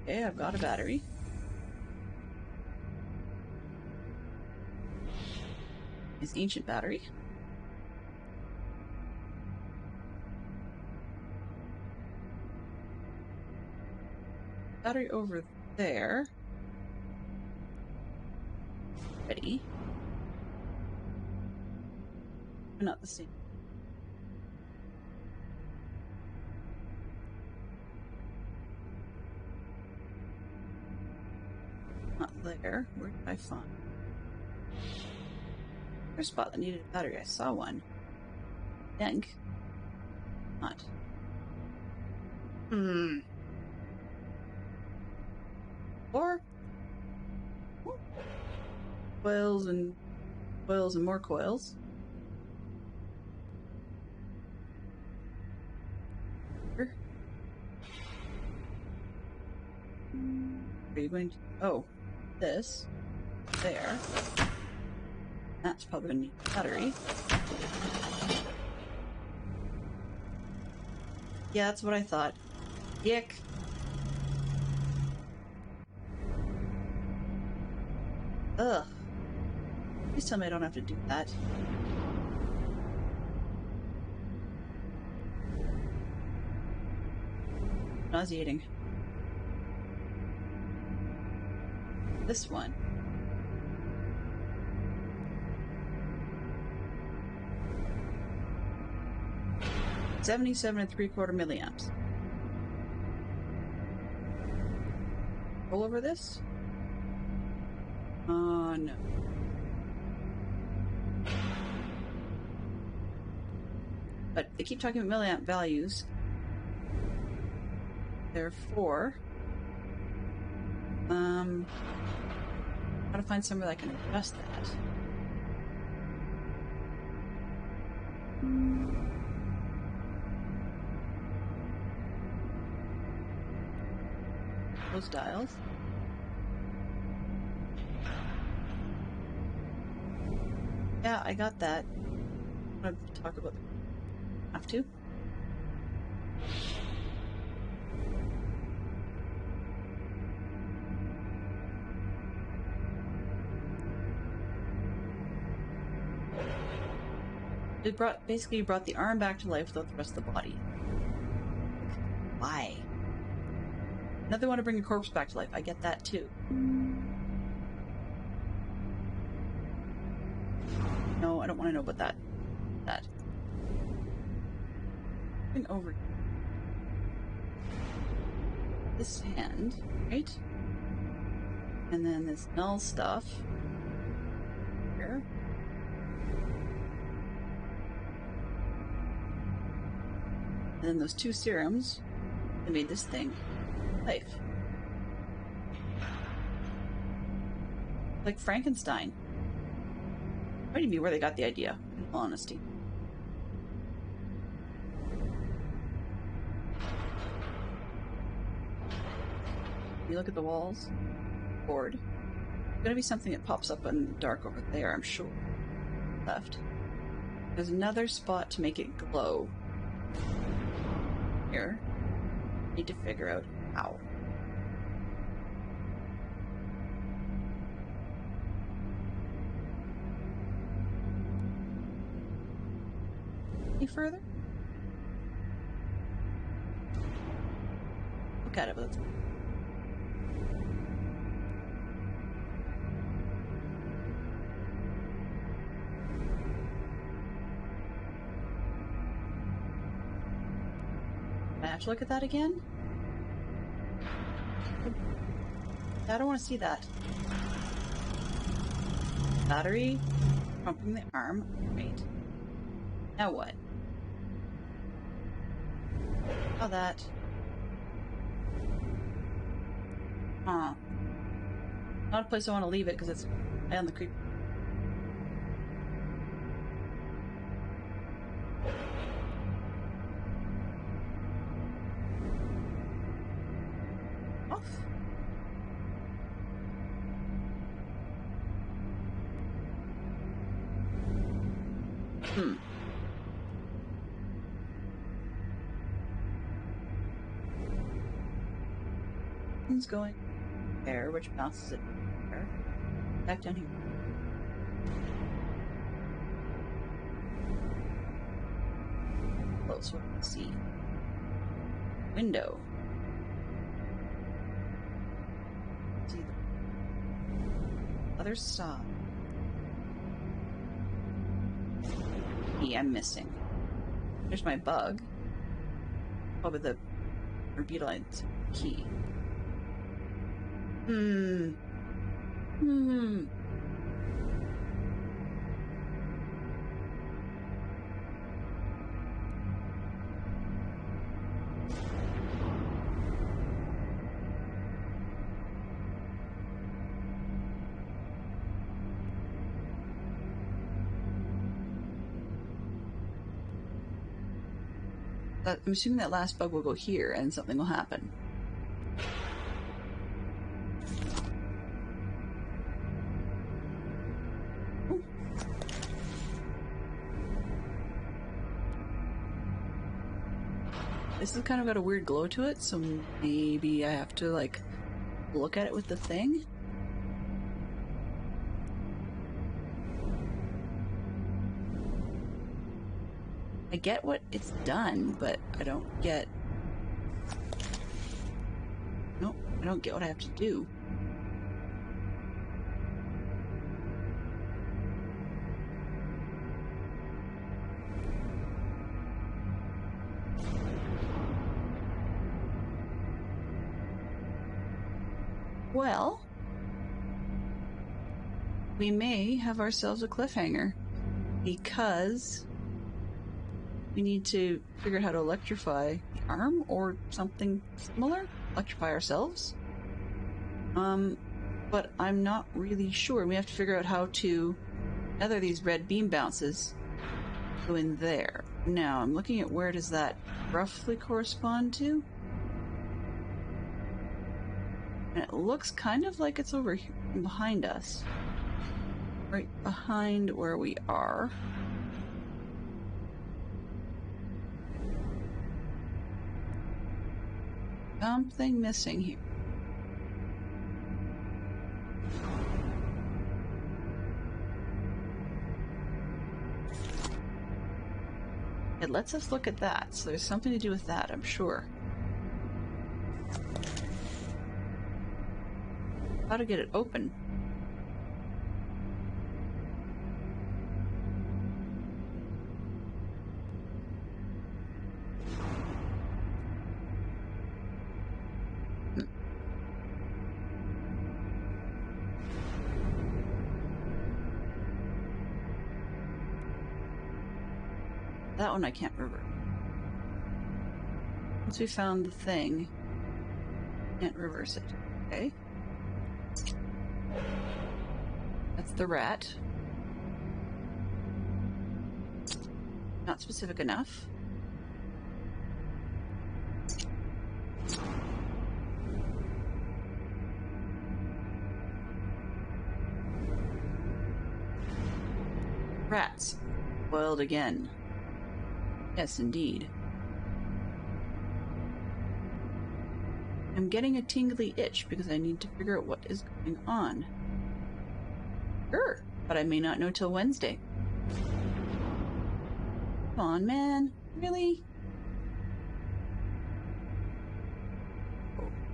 Okay, I've got a battery. It's ancient battery. Battery over there. Ready. Not the same. Not there. Where did I find? There's a spot that needed a battery. I saw one. I think. Not. Or coils and more coils. Here. Are you going to? Oh, this there. That's probably gonna need a battery. Yeah, that's what I thought. Yick. Ugh. Please tell me I don't have to do that. Nauseating. This one. $77 3/4 milliamps. Roll over this? No. But they keep talking about milliamp values. Therefore, gotta find somewhere that I can adjust that. Those dials. Yeah, I got that. I want to talk about the... Have to? It basically brought the arm back to life without the rest of the body. Why? Now they want to bring a corpse back to life. I get that too. No, I don't want to know about that. And over this hand, right? And then this null stuff here. And then those 2 serums that made this thing life. Like Frankenstein. Might even be where they got the idea, in all honesty. You look at the walls, board. There's gonna be something that pops up in the dark over there, I'm sure. Left. There's another spot to make it glow. Here. Need to figure out how. Any further? look at it, but that's... I have to look at that again? I don't want to see that. Battery, pumping the arm. Great. Now what? Oh, that. Huh. Not a place I want to leave it because it's high on the creep. Off. It's going there, which bounces it there. Back down here. Close, what do we see? Window. See the other side. I'm missing. There's my bug. Probably the Beetleine's key. I'm assuming that last bug will go here and something will happen. Ooh. This has kind of got a weird glow to it, so maybe I have to, like, look at it with the thing? I get what it's done, but I don't get... Nope, I don't get what I have to do. Well, we may have ourselves a cliffhanger, because we need to figure out how to electrify the arm or something similar. Electrify ourselves. But I'm not really sure. We have to figure out how to nether these red beam bounces go in there. Now, I'm looking at where does that roughly correspond to? And it looks kind of like it's over here behind us. Right behind where we are. Something missing here. It lets us look at that, so there's something to do with that, I'm sure. How to get it open? That one I can't remember. Once we found the thing, can't reverse it. Okay. That's the rat. Not specific enough. Rats. Boiled again. Yes, indeed. I'm getting a tingly itch because I need to figure out what is going on. Sure, but I may not know till Wednesday. Come on, man. Really?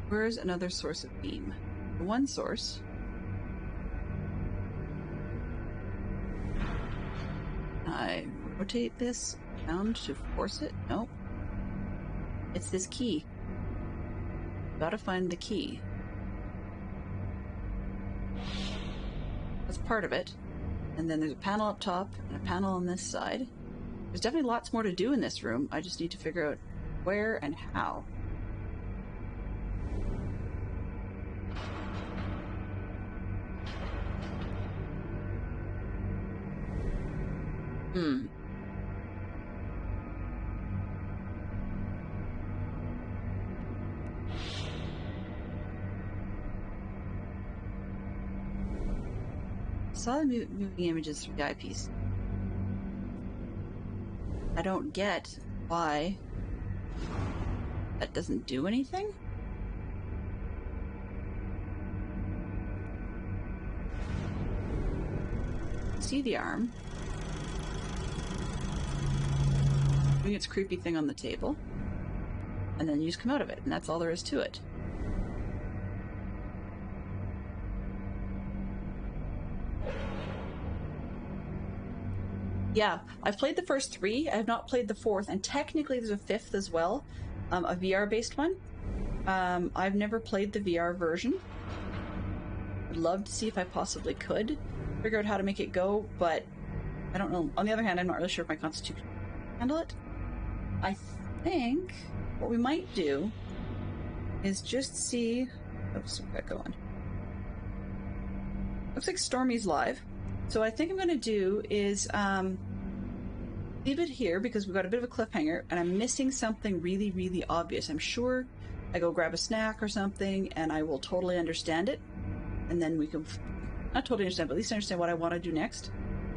Where's another source of beam? One source. I rotate this around to force it? Nope. It's this key. Gotta find the key. That's part of it. And then there's a panel up top and a panel on this side. There's definitely lots more to do in this room. I just need to figure out where and how. Saw the moving images from the eyepiece. I don't get why that doesn't do anything. See the arm doing its creepy thing on the table, and then you just come out of it, and that's all there is to it. Yeah, I've played the first 3. I have not played the 4th, and technically there's a 5th as well, a VR-based one. I've never played the VR version. I'd love to see if I possibly could figure out how to make it go, but I don't know. On the other hand, I'm not really sure if my constitution can handle it. I think what we might do is just see... Oops, we got going. Looks like Stormy's live. So what I think I'm going to do is leave it here because we've got a bit of a cliffhanger and I'm missing something really, really obvious. I'm sure I go grab a snack or something and I will totally understand it. And then we can, not totally understand, but at least understand what I want to do next.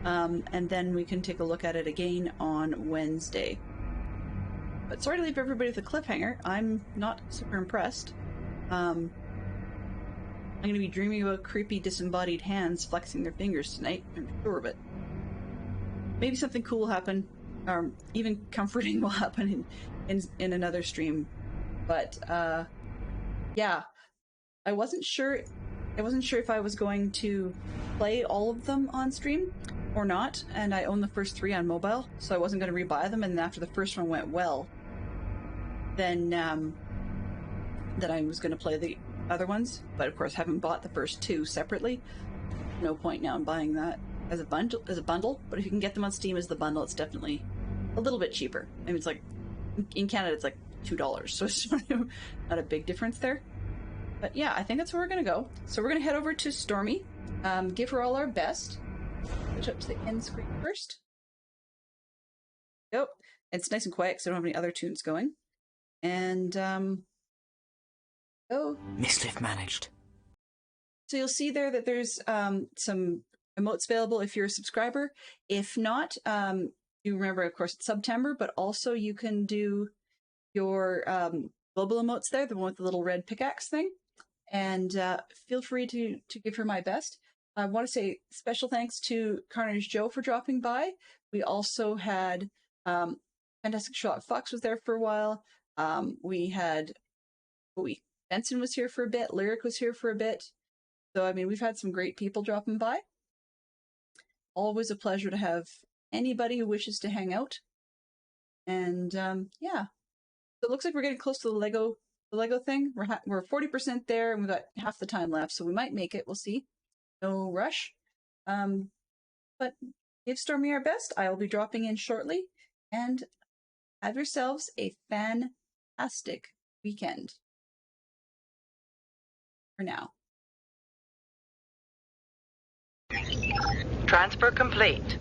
And then we can take a look at it again on Wednesday. But sorry to leave everybody with a cliffhanger. I'm not super impressed. I'm going to be dreaming about creepy disembodied hands flexing their fingers tonight, I'm sure, but maybe something cool will happen, or even comforting will happen in another stream. But yeah, I wasn't sure if I was going to play all of them on stream or not, and I own the first 3 on mobile, so I wasn't going to rebuy them, and then after the first one went well, then that I was going to play the other ones, but of course haven't bought the first 2 separately. No point now in buying that as a bundle, but if you can get them on Steam as the bundle, it's definitely a little bit cheaper. I mean, it's like in Canada it's like $2, so it's not a big difference there. But yeah, I think that's where we're gonna go. So we're gonna head over to Stormy, give her all our best. Switch up to the end screen first. Yep, it's nice and quiet because I don't have any other tunes going. And Mischief managed. so you'll see there that there's some emotes available if you're a subscriber. If not, you remember, of course, it's September, but also you can do your global emotes there, the one with the little red pickaxe thing. And feel free to give her my best. I want to say special thanks to Carnage Joe for dropping by. We also had Fantastic Sherlock Fox was there for a while. We had Benson was here for a bit. Lyric was here for a bit. So, I mean, we've had some great people dropping by. Always a pleasure to have anybody who wishes to hang out. And, yeah. So it looks like we're getting close to the Lego thing. We're 40% there, and we've got half the time left, so we might make it. We'll see. No rush. But give Stormy our best. I will be dropping in shortly. And have yourselves a fantastic weekend. For now. Transfer complete.